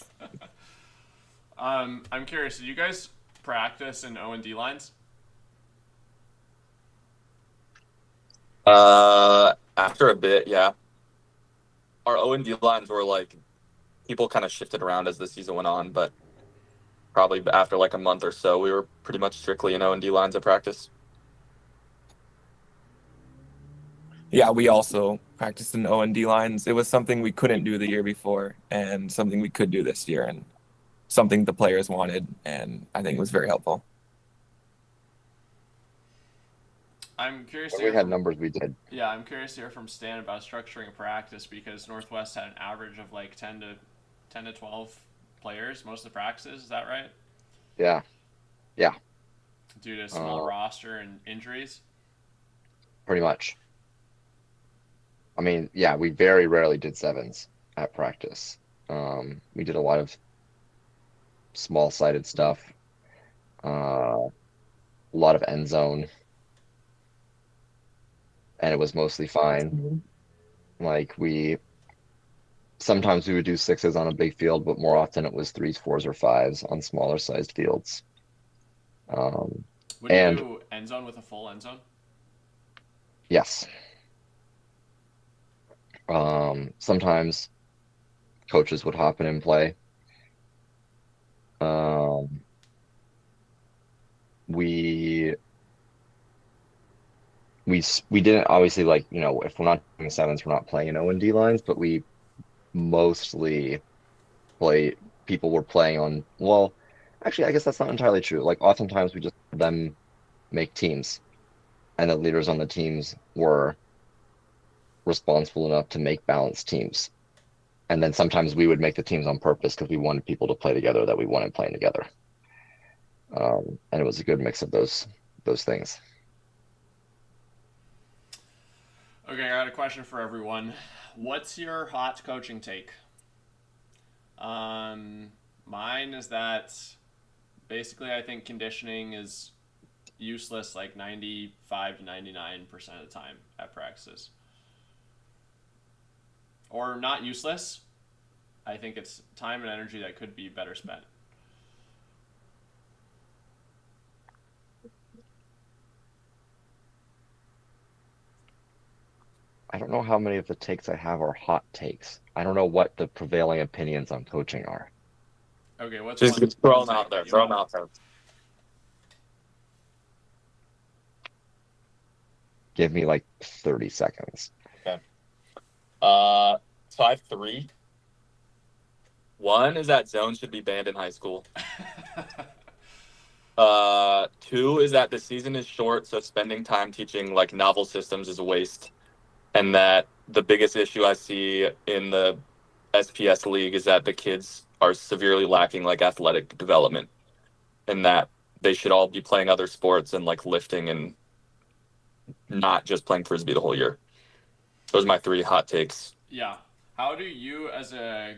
I'm curious. Did you guys practice in O and D lines? After a bit, yeah. Our O and D lines were like people kind of shifted around as the season went on, but probably after like a month or so, we were pretty much strictly in O and D lines at practice. Yeah, we also practiced in O and D lines. It was something we couldn't do the year before, and something we could do this year, and something the players wanted, and I think it was very helpful. I'm curious to When we hear had from numbers, we did. Yeah, I'm curious to hear from Stan about structuring a practice because Northwest had an average of like 10 to 12 players most of the practices. Is that right? Yeah, yeah, Due to small roster and injuries. pretty much. I mean, yeah, we very rarely did sevens at practice. We did a lot of small-sided stuff, a lot of end zone, and it was mostly fine. Like sometimes we would do sixes on a big field, but more often it was threes, fours, or fives on smaller sized fields. Um, Would you and do end zone with a full end zone? yes, sometimes coaches would hop in and play. Um, we we didn't obviously like if we're not doing sevens, we're not playing in O and D lines, but we mostly play people were playing on well, actually I guess that's not entirely true. Like oftentimes we just had them make teams, and the leaders on the teams were responsible enough to make balanced teams. And then sometimes we would make the teams on purpose because we wanted people to play together that we wanted playing together. And it was a good mix of those things. Okay, I got a question for everyone. What's your hot coaching take? Mine is that basically I think conditioning is useless like 95 to 99% of the time at practices. Or not useless. I think it's time and energy that could be better spent. I don't know how many of the takes I have are hot takes. I don't know what the prevailing opinions on coaching are. Okay, what's Just one throw one them out take there. that you Throw have? them out there. Give me like 30 seconds. Okay. So I have 3. One is that zones should be banned in high school. 2 is that the season is short, so spending time teaching like novel systems is a waste. And that the biggest issue I see in the SPS league is that the kids are severely lacking like athletic development, and that they should all be playing other sports and like lifting and not just playing frisbee the whole year. Those are my 3 hot takes. Yeah. How do you, as a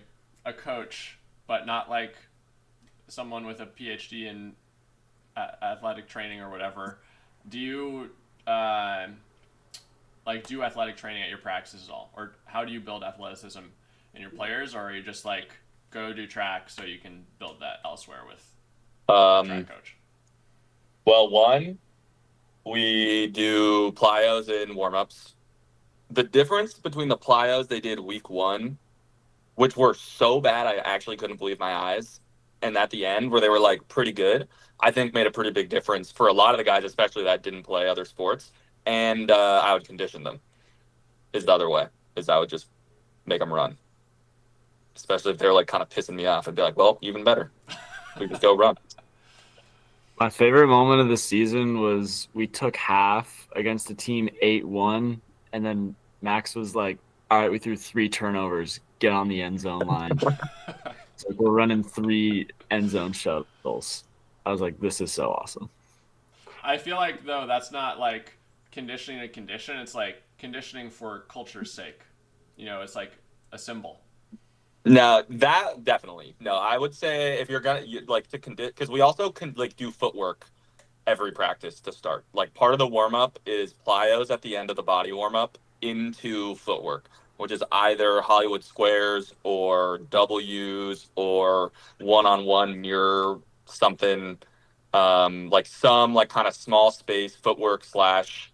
coach, but not like someone with a PhD in athletic training or whatever, do you like do athletic training at your practices at all, or how do you build athleticism in your players, or are you just like go do track so you can build that elsewhere with a track coach? Well, one, we do plyos in warmups. The difference between the plyos they did week 1, which were so bad I actually couldn't believe my eyes, and at the end where they were like pretty good, I think made a pretty big difference for a lot of the guys, especially that didn't play other sports. And I would condition them. Is the other way. Is I would just make them run, especially if they're like kind of pissing me off. I'd be like, well, even better. We just go run. My favorite moment of the season was we took half against a team 8-1, and then Max was like, all right, we threw 3 turnovers. Get on the end zone line. So we're running 3 end zone shuttles. I was like, this is so awesome. I feel like though that's not like conditioning to condition. It's like conditioning for culture's sake. You know, it's like a symbol. No, that definitely. No, I would say if you're gonna like to because we also can like do footwork every practice to start. Like part of the warm up is plyos at the end of the body warm up into footwork, which is either Hollywood squares or W's or one-on-one mirror something, like some like kind of small space footwork slash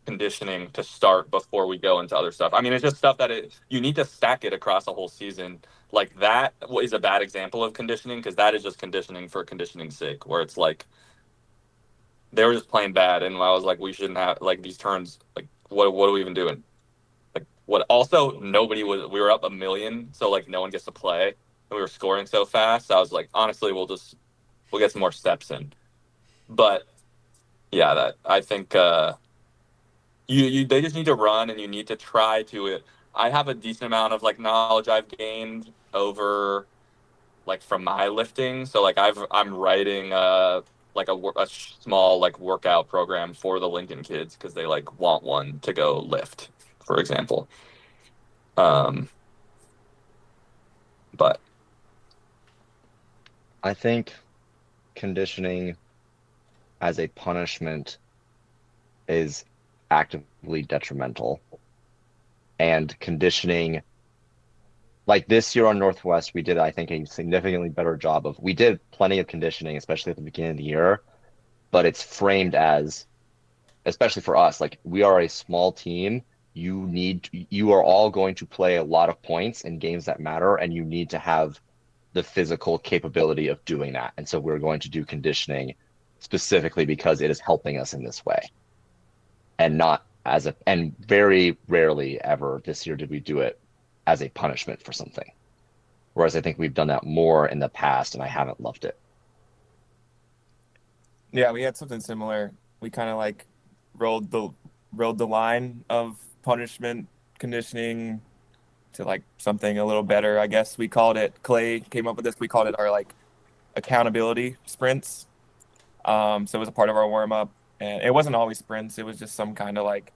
conditioning to start before we go into other stuff. I mean, it's just stuff that you need to stack it across a whole season. Like that is a bad example of conditioning because that is just conditioning for conditioning's sake, where it's like they were just playing bad, and I was like, we shouldn't have like these turns. Like, what are we even doing? Like, what? Also, nobody was. We were up 1,000,000, so like no one gets to play, and we were scoring so fast. So I was like, honestly, we'll get some more steps in. But yeah, that I think you they just need to run, and you need to try to it. I have a decent amount of like knowledge I've gained over like from my lifting. So like I'm writing like a small like workout program for the Lincoln kids because they like want one to go lift, for example. But I think conditioning as a punishment is actively detrimental. And conditioning, like this year on Northwest, we did, I think, a significantly better job of, we did plenty of conditioning, especially at the beginning of the year, but it's framed as, especially for us, like we are a small team. You are all going to play a lot of points in games that matter, and you need to have the physical capability of doing that. And so we're going to do conditioning specifically because it is helping us in this way. And not as a, and very rarely ever this year did we do it as a punishment for something. Whereas I think we've done that more in the past and I haven't loved it. Yeah, we had something similar. We kind of like rode the line of punishment conditioning to like something a little better. I guess we called it, Clay came up with this. We called it our like accountability sprints. So it was a part of our warm up, and it wasn't always sprints. It was just some kind of like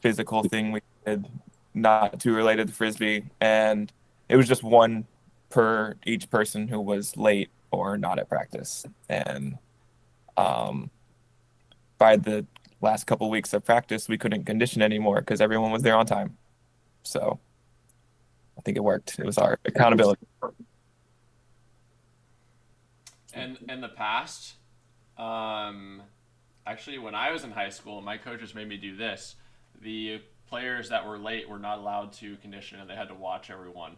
physical thing we did, not too related to frisbee, and it was just one per each person who was late or not at practice. And by the last couple weeks of practice, we couldn't condition anymore because everyone was there on time. So I think it worked. It was our accountability. And in the past, actually, when I was in high school, my coaches made me do this. The players that were late were not allowed to condition, and they had to watch everyone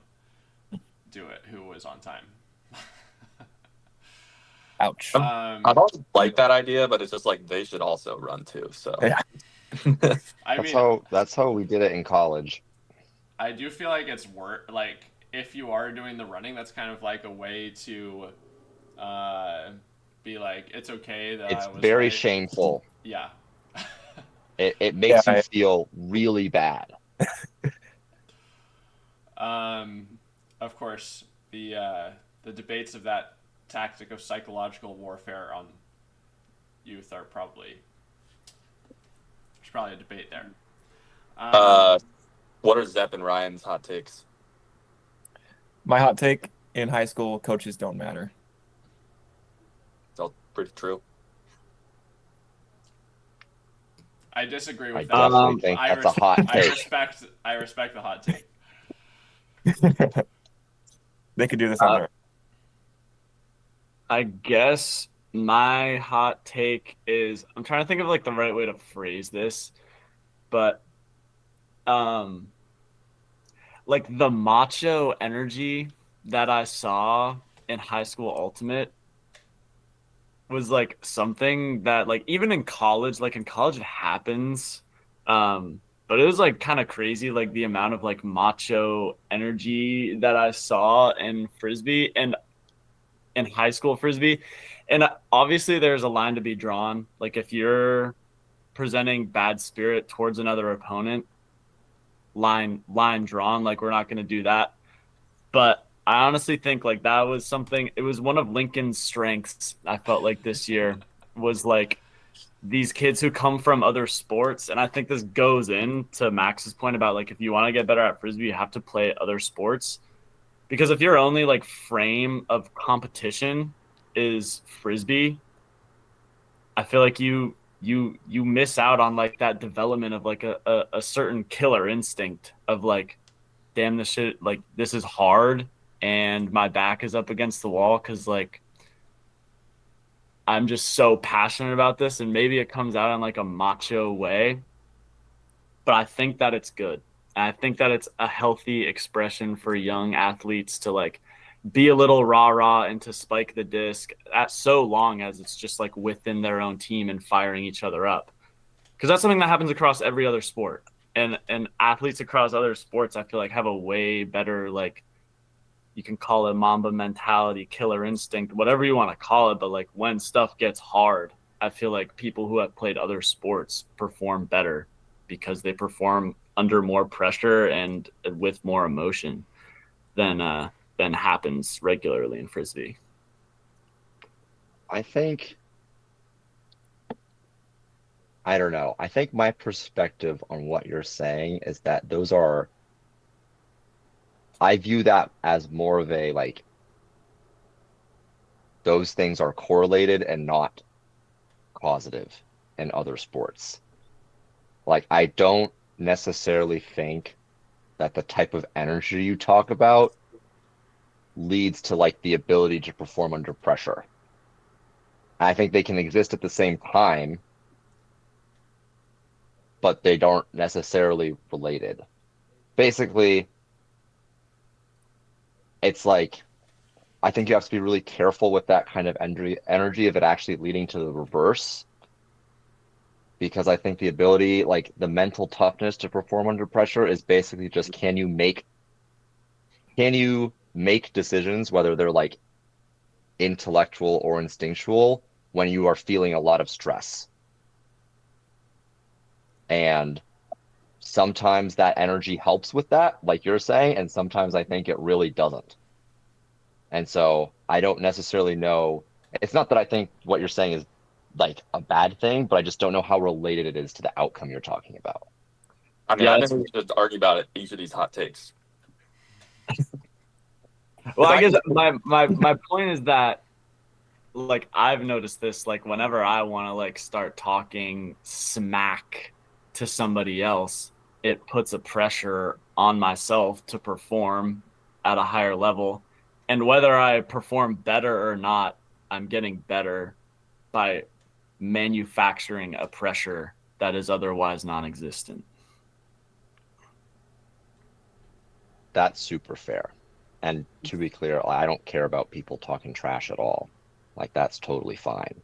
do it who was on time. Ouch. I don't like that idea, but it's just like they should also run too. So Yeah. I That's mean, how we did it in college. I do feel like it's like if you are doing the running, that's kind of like a way to be like, it's okay that It's I was very late. shameful. Yeah. It makes Yeah, you feel really bad. Of course, the debates of that tactic of psychological warfare on youth are there's probably a debate there. what are Zepp and Ryan's hot takes? My hot take: in high school, coaches don't matter. It's all pretty true. I disagree I with that. definitely think that's a hot take. I respect the hot take. They could do this on their own. I guess my hot take is, I'm trying to think of like the right way to phrase this, but like the macho energy that I saw in high school ultimate was like something that like even in college, like in college it happens. But it was like kind of crazy, like the amount of like macho energy that I saw in Frisbee and in high school Frisbee. And obviously there's a line to be drawn. Like if you're presenting bad spirit towards another opponent, line drawn, like we're not going to do that. But I honestly think like that was something, it was one of Lincoln's strengths. I felt like this year was like these kids who come from other sports. And I think this goes into Max's point about like, if you want to get better at Frisbee, you have to play other sports. Because if your only like frame of competition is Frisbee, I feel like you miss out on like that development of like a certain killer instinct of like, damn, this shit, like this is hard and my back is up against the wall because like I'm just so passionate about this, and maybe it comes out in like a macho way, but I think that it's good. I think that it's a healthy expression for young athletes to like be a little rah-rah and to spike the disc at so long as it's just like within their own team and firing each other up. Because that's something that happens across every other sport. And athletes across other sports, I feel like have a way better, like you can call it Mamba mentality, killer instinct, whatever you want to call it. But like when stuff gets hard, I feel like people who have played other sports perform better because they perform under more pressure and with more emotion than happens regularly in Frisbee. I don't know. I think my perspective on what you're saying is that I view that as more of a like, those things are correlated and not causative in other sports. Like, I don't necessarily think that the type of energy you talk about leads to like the ability to perform under pressure. I think they can exist at the same time, but they don't necessarily related. Basically, it's like, I think you have to be really careful with that kind of energy of it actually leading to the reverse. Because I think the ability, like the mental toughness to perform under pressure is basically just can you make decisions, whether they're like intellectual or instinctual, when you are feeling a lot of stress. And sometimes that energy helps with that, like you're saying, and sometimes I think it really doesn't. And so I don't necessarily know. It's not that I think what you're saying is like a bad thing, but I just don't know how related it is to the outcome you're talking about. I mean, Yeah, I think we should argue about it, each of these hot takes. Well, I I guess can- my point is that like I've noticed this like whenever I want to like start talking smack to somebody else, it puts a pressure on myself to perform at a higher level. And whether I perform better or not, I'm getting better by manufacturing a pressure that is otherwise non-existent. That's super fair. And to be clear, I don't care about people talking trash at all. Like that's totally fine.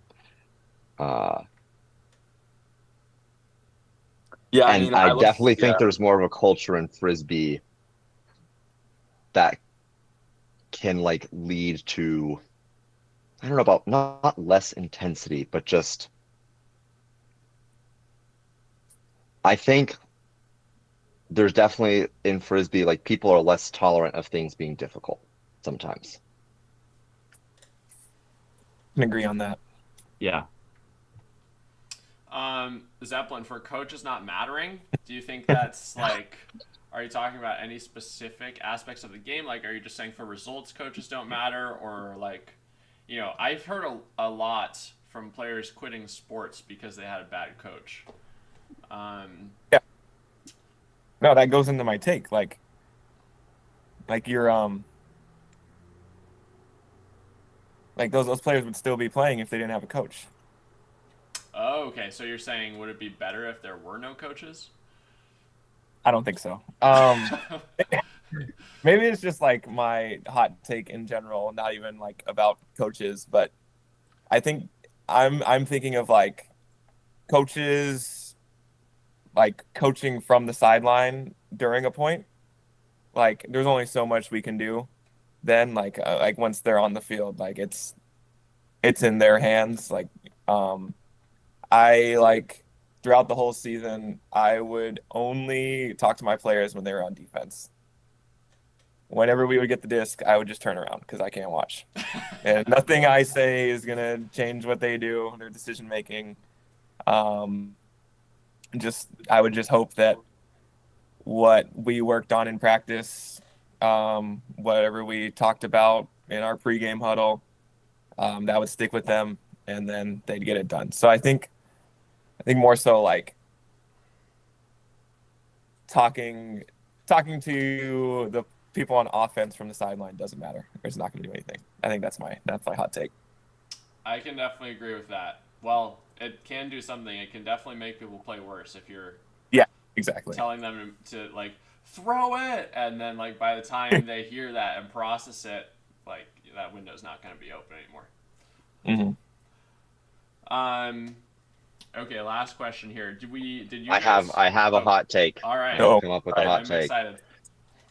Uh, yeah, I and mean, I I look, definitely think yeah, there's more of a culture in frisbee that can like lead to, I don't know about not less intensity, but just I think there's definitely in frisbee like people are less tolerant of things being difficult sometimes. Can agree on that. Yeah. Zeppelin, for coaches not mattering, do you think that's like, are you talking about any specific aspects of the game? Like, are you just saying for results coaches don't matter? Or like, I've heard a lot from players quitting sports because they had a bad coach. Um, Yeah. No, that goes into my take. Like you're like those players would still be playing if they didn't have a coach. oh, okay. So you're saying would it be better if there were no coaches? I don't think so. Maybe it's just like my hot take in general, not even like about coaches, but I think I'm thinking of like coaches like coaching from the sideline during a point. Like there's only so much we can do then like once they're on the field, like it's in their hands. Like I like throughout the whole season, I would only talk to my players when they were on defense. Whenever we would get the disc, I would just turn around because I can't watch. And nothing I say is gonna change what they do, their decision making. Um, just I would just hope that what we worked on in practice, whatever we talked about in our pregame huddle, that would stick with them, and then they'd get it done. So I think more so like talking talking to the people on offense from the sideline doesn't matter. It's not going to do anything. I think that's my hot take. I can definitely agree with that. Well, it can do something. It can definitely make people play worse if you're Yeah, exactly. telling them to like throw it, and then like by the time they hear that and process it, like that window's not going to be open anymore. Hmm. Um. Okay, last question here. Did you I have guys? I have a Oh, hot take. all I'm right. gonna Oh, come up with a right. hot I'm take. excited.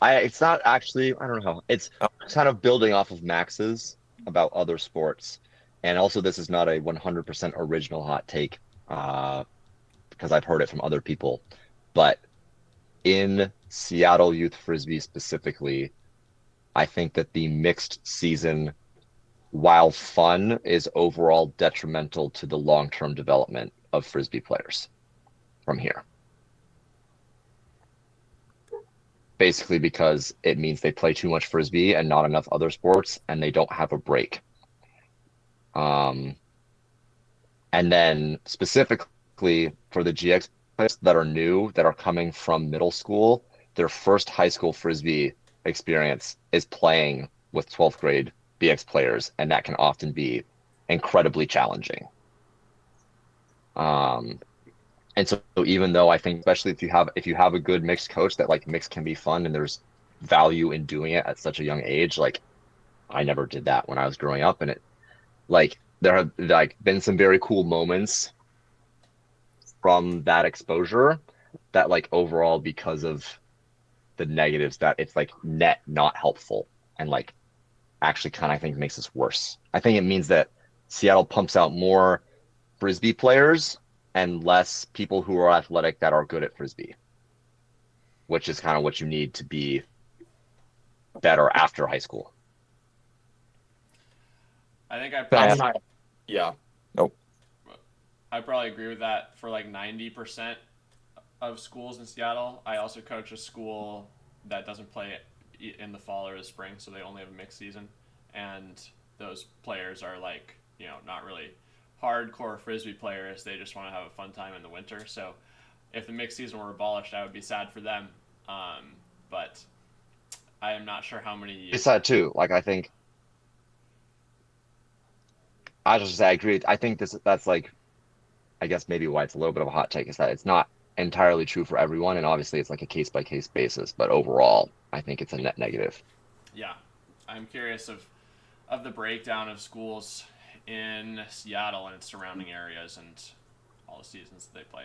It's not actually, I don't know. It's Oh, kind of building off of Max's about other sports. And also this is not a 100% original hot take, because I've heard it from other people. But in Seattle youth frisbee specifically, I think that the mixed season, while fun, is overall detrimental to the long-term development of frisbee players from here. Basically because it means they play too much frisbee and not enough other sports, and they don't have a break. Um, and then specifically for the GX players that are new, that are coming from middle school, their first high school frisbee experience is playing with 12th grade BX players, and that can often be incredibly challenging. Um, and so even though I think, especially if you have a good mixed coach, that like mix can be fun and there's value in doing it at such a young age. Like I never did that when I was growing up, and it like there have like been some very cool moments from that exposure that like overall because of the negatives that it's like net not helpful and like actually kind of I think makes this worse. I think it means that Seattle pumps out more frisbee players and less people who are athletic that are good at frisbee, which is kind of what you need to be better after high school. I think I I probably Yeah. mean, yeah, Nope. I probably agree with that for like 90% of schools in Seattle. I also coach a school that doesn't play in the fall or the spring, so they only have a mixed season, and those players are like, not really hardcore frisbee players. They just want to have a fun time in the winter. So if the mixed season were abolished, I would be sad for them. But I am not sure how many. It's sad too. Like I just say I agree. I think that's like, I guess maybe why it's a little bit of a hot take is that it's not entirely true for everyone, and obviously it's like a case by case basis. But overall, I think it's a net negative. Yeah, I'm curious of the breakdown of schools in Seattle and its surrounding areas and all the seasons that they play.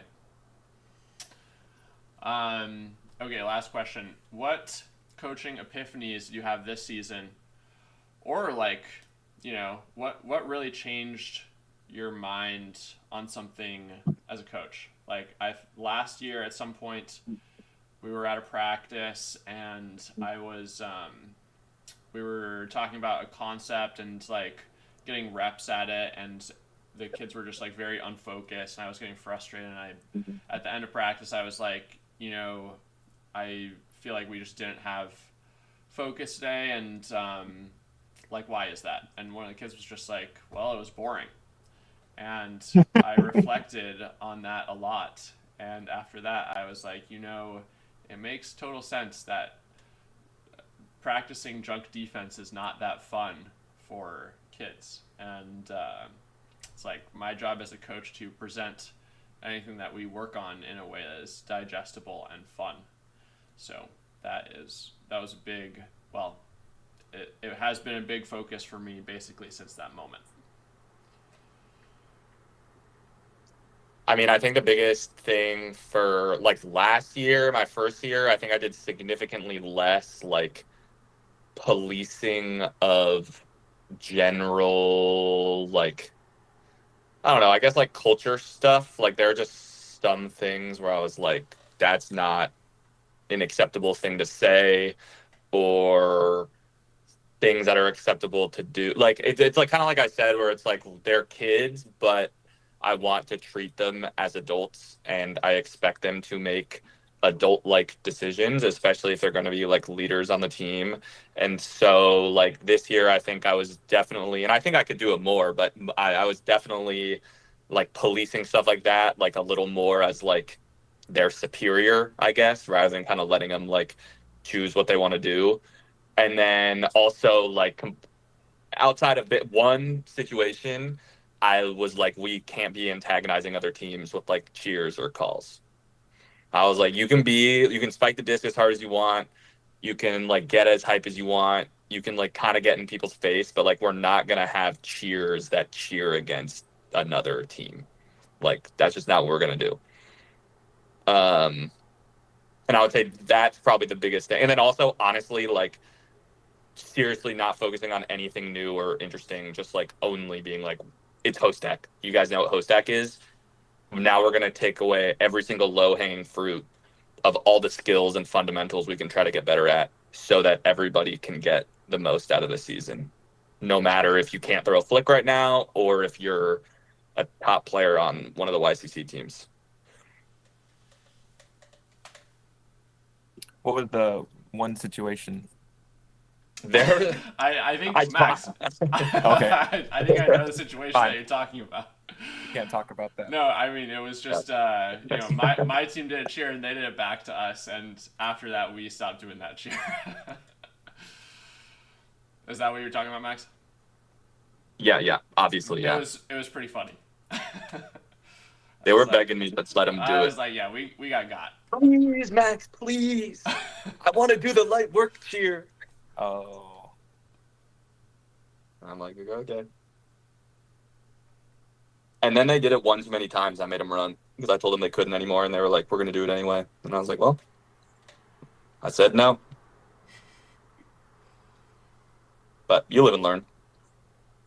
Okay, last question. What coaching epiphanies do you have this season? Or like, what really changed your mind on something as a coach? Like last year at some point we were at a practice and we were talking about a concept and like getting reps at it, and the kids were just like very unfocused, and I was getting frustrated, and at the end of practice I was like, I feel like we just didn't have focus today, and like, why is that? And one of the kids was just like, well, it was boring. And I reflected on that a lot, and after that I was like, it makes total sense that practicing junk defense is not that fun for kids, and it's like my job as a coach to present anything that we work on in a way that is digestible and fun. So that was a big, well, it has been a big focus for me basically since that moment. I mean, I think the biggest thing for like last year, my first year, I think I did significantly less like policing of general, like, I don't know, I guess like culture stuff. Like there are just some things where I was like, that's not an acceptable thing to say, or things that are acceptable to do. Like it's like kind of like I said, where it's like they're kids, but I want to treat them as adults, and I expect them to make adult-like decisions, especially if they're going to be like leaders on the team. And so like this year, I think I was definitely, and I think I could do it more, but I was definitely like policing stuff like that, like a little more as like their superior, I guess, rather than kind of letting them like choose what they want to do. And then also like outside of one situation, I was like, we can't be antagonizing other teams with like cheers or calls. I was like, you can spike the disc as hard as you want. You can like get as hype as you want. You can like kind of get in people's face, but like we're not going to have cheers that cheer against another team. Like that's just not what we're going to do. And I would say that's probably the biggest thing. And then also, honestly, like seriously not focusing on anything new or interesting, just like only being like, it's host deck. You guys know what host deck is? Now we're going to take away every single low hanging fruit of all the skills and fundamentals we can try to get better at so that everybody can get the most out of the season. No matter if you can't throw a flick right now or if you're a top player on one of the YCC teams. What was the one situation? There, I think Max. Okay. I think I know the situation Fine. that you're talking about. You can't talk about that. No, I mean it was just my team did a cheer and they did it back to us, and after that we stopped doing that cheer. Is that what you're talking about, Max? yeah, obviously, yeah. It was pretty funny. They were begging me, let's let them do it. I was like, yeah, we got. Please, Max, please. I want to do the light work cheer. Oh. I'm like, okay. And then they did it one too many times. I made them run because I told them they couldn't anymore, and they were like, we're going to do it anyway. And I was like, well, I said no. But you live and learn.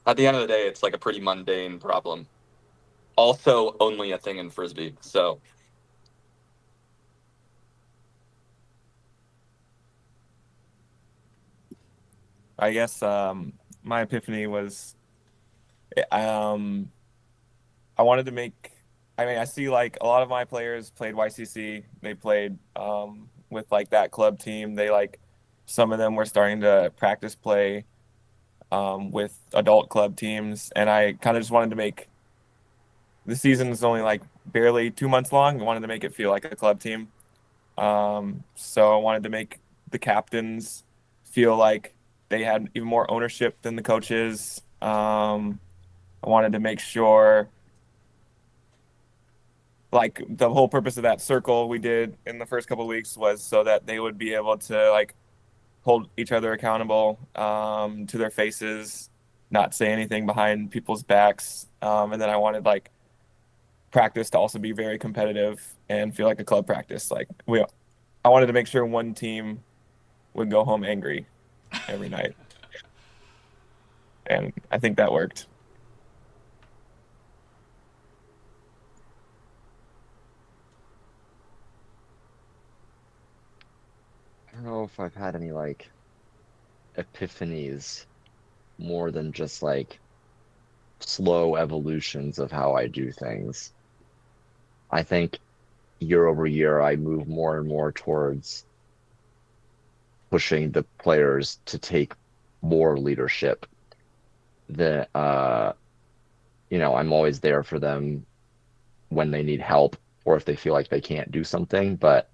At the end of the day, it's like a pretty mundane problem. Also, only a thing in Frisbee, so... I guess my epiphany was I wanted to make. I mean, I see like a lot of my players played YCC. They played with like that club team. They like some of them were starting to practice play with adult club teams, and I kind of just wanted to make the season is only like barely 2 months long. I wanted to make it feel like a club team. So I wanted to make the captains feel like they had even more ownership than the coaches. I wanted to make sure, like, the whole purpose of that circle we did in the first couple of weeks was so that they would be able to like hold each other accountable to their faces, not say anything behind people's backs. And then I wanted like practice to also be very competitive and feel like a club practice. I wanted to make sure one team would go home angry every night, and I think that worked. I don't know if I've had any like epiphanies more than just like slow evolutions of how I do things. I think year over year, I move more and more towards pushing the players to take more leadership. The I'm always there for them when they need help or if they feel like they can't do something. But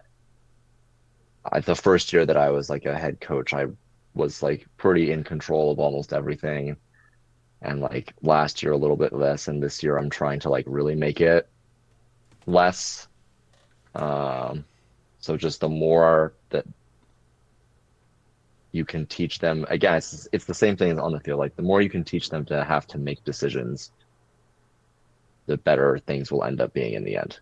the first year that I was like a head coach, I was like pretty in control of almost everything. And like last year a little bit less, and this year I'm trying to like really make it less. Um, so just the more that you can teach them, again, it's the same thing as on the field. Like the more you can teach them to have to make decisions, the better things will end up being in the end.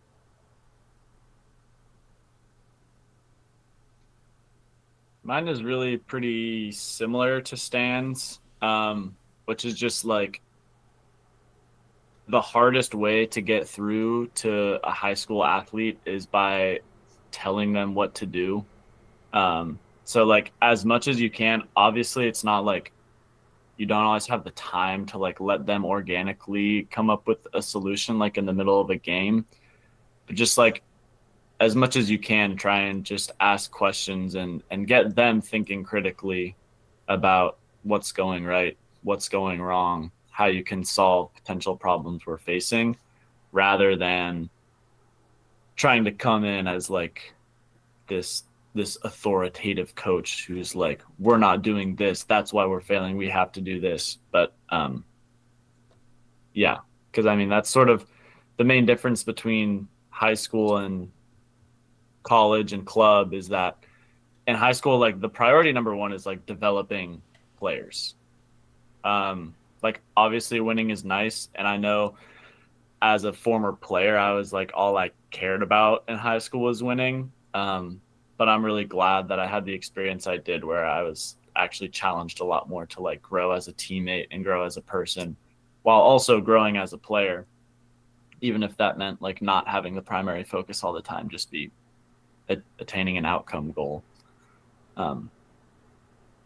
Mine is really pretty similar to Stan's, which is just like the hardest way to get through to a high school athlete is by telling them what to do. So like as much as you can, obviously it's not like you don't always have the time to like let them organically come up with a solution like in the middle of a game. But just like as much as you can, try and just ask questions and get them thinking critically about what's going right, what's going wrong, how you can solve potential problems we're facing, rather than trying to come in as like this authoritative coach who's like, we're not doing this, that's why we're failing, we have to do this. But yeah, because I mean that's sort of the main difference between high school and college and club is that in high school, like the priority number one is like developing players. Like obviously winning is nice, and I know as a former player, I was like all I cared about in high school was winning. But I'm really glad that I had the experience I did where I was actually challenged a lot more to like grow as a teammate and grow as a person while also growing as a player, even if that meant like not having the primary focus all the time, just be attaining an outcome goal.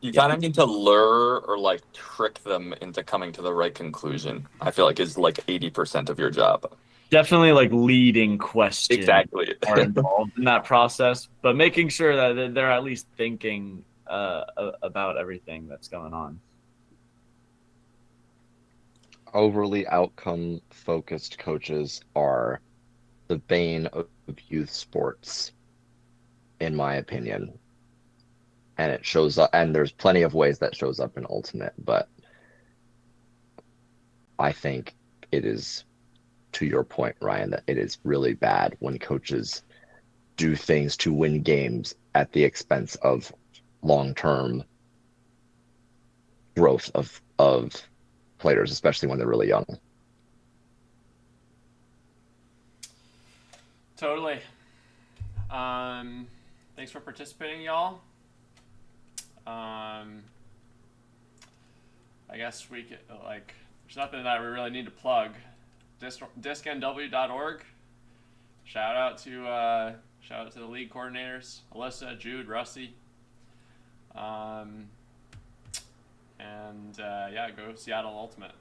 You kind of need to lure or like trick them into coming to the right conclusion. I feel like is like 80% of your job. Definitely like leading questions Exactly. are involved in that process, but making sure that they're at least thinking about everything that's going on. Overly outcome focused coaches are the bane of youth sports, in my opinion. And it shows up, and there's plenty of ways that shows up in Ultimate, but I think it is, to your point, Ryan, that it is really bad when coaches do things to win games at the expense of long-term growth of players, especially when they're really young. Totally. Thanks for participating, y'all. I guess we could, like, there's nothing that we really need to plug. discnw.org. Shout out to the league coordinators, Alyssa, Jude, Rusty. Yeah, go Seattle Ultimate.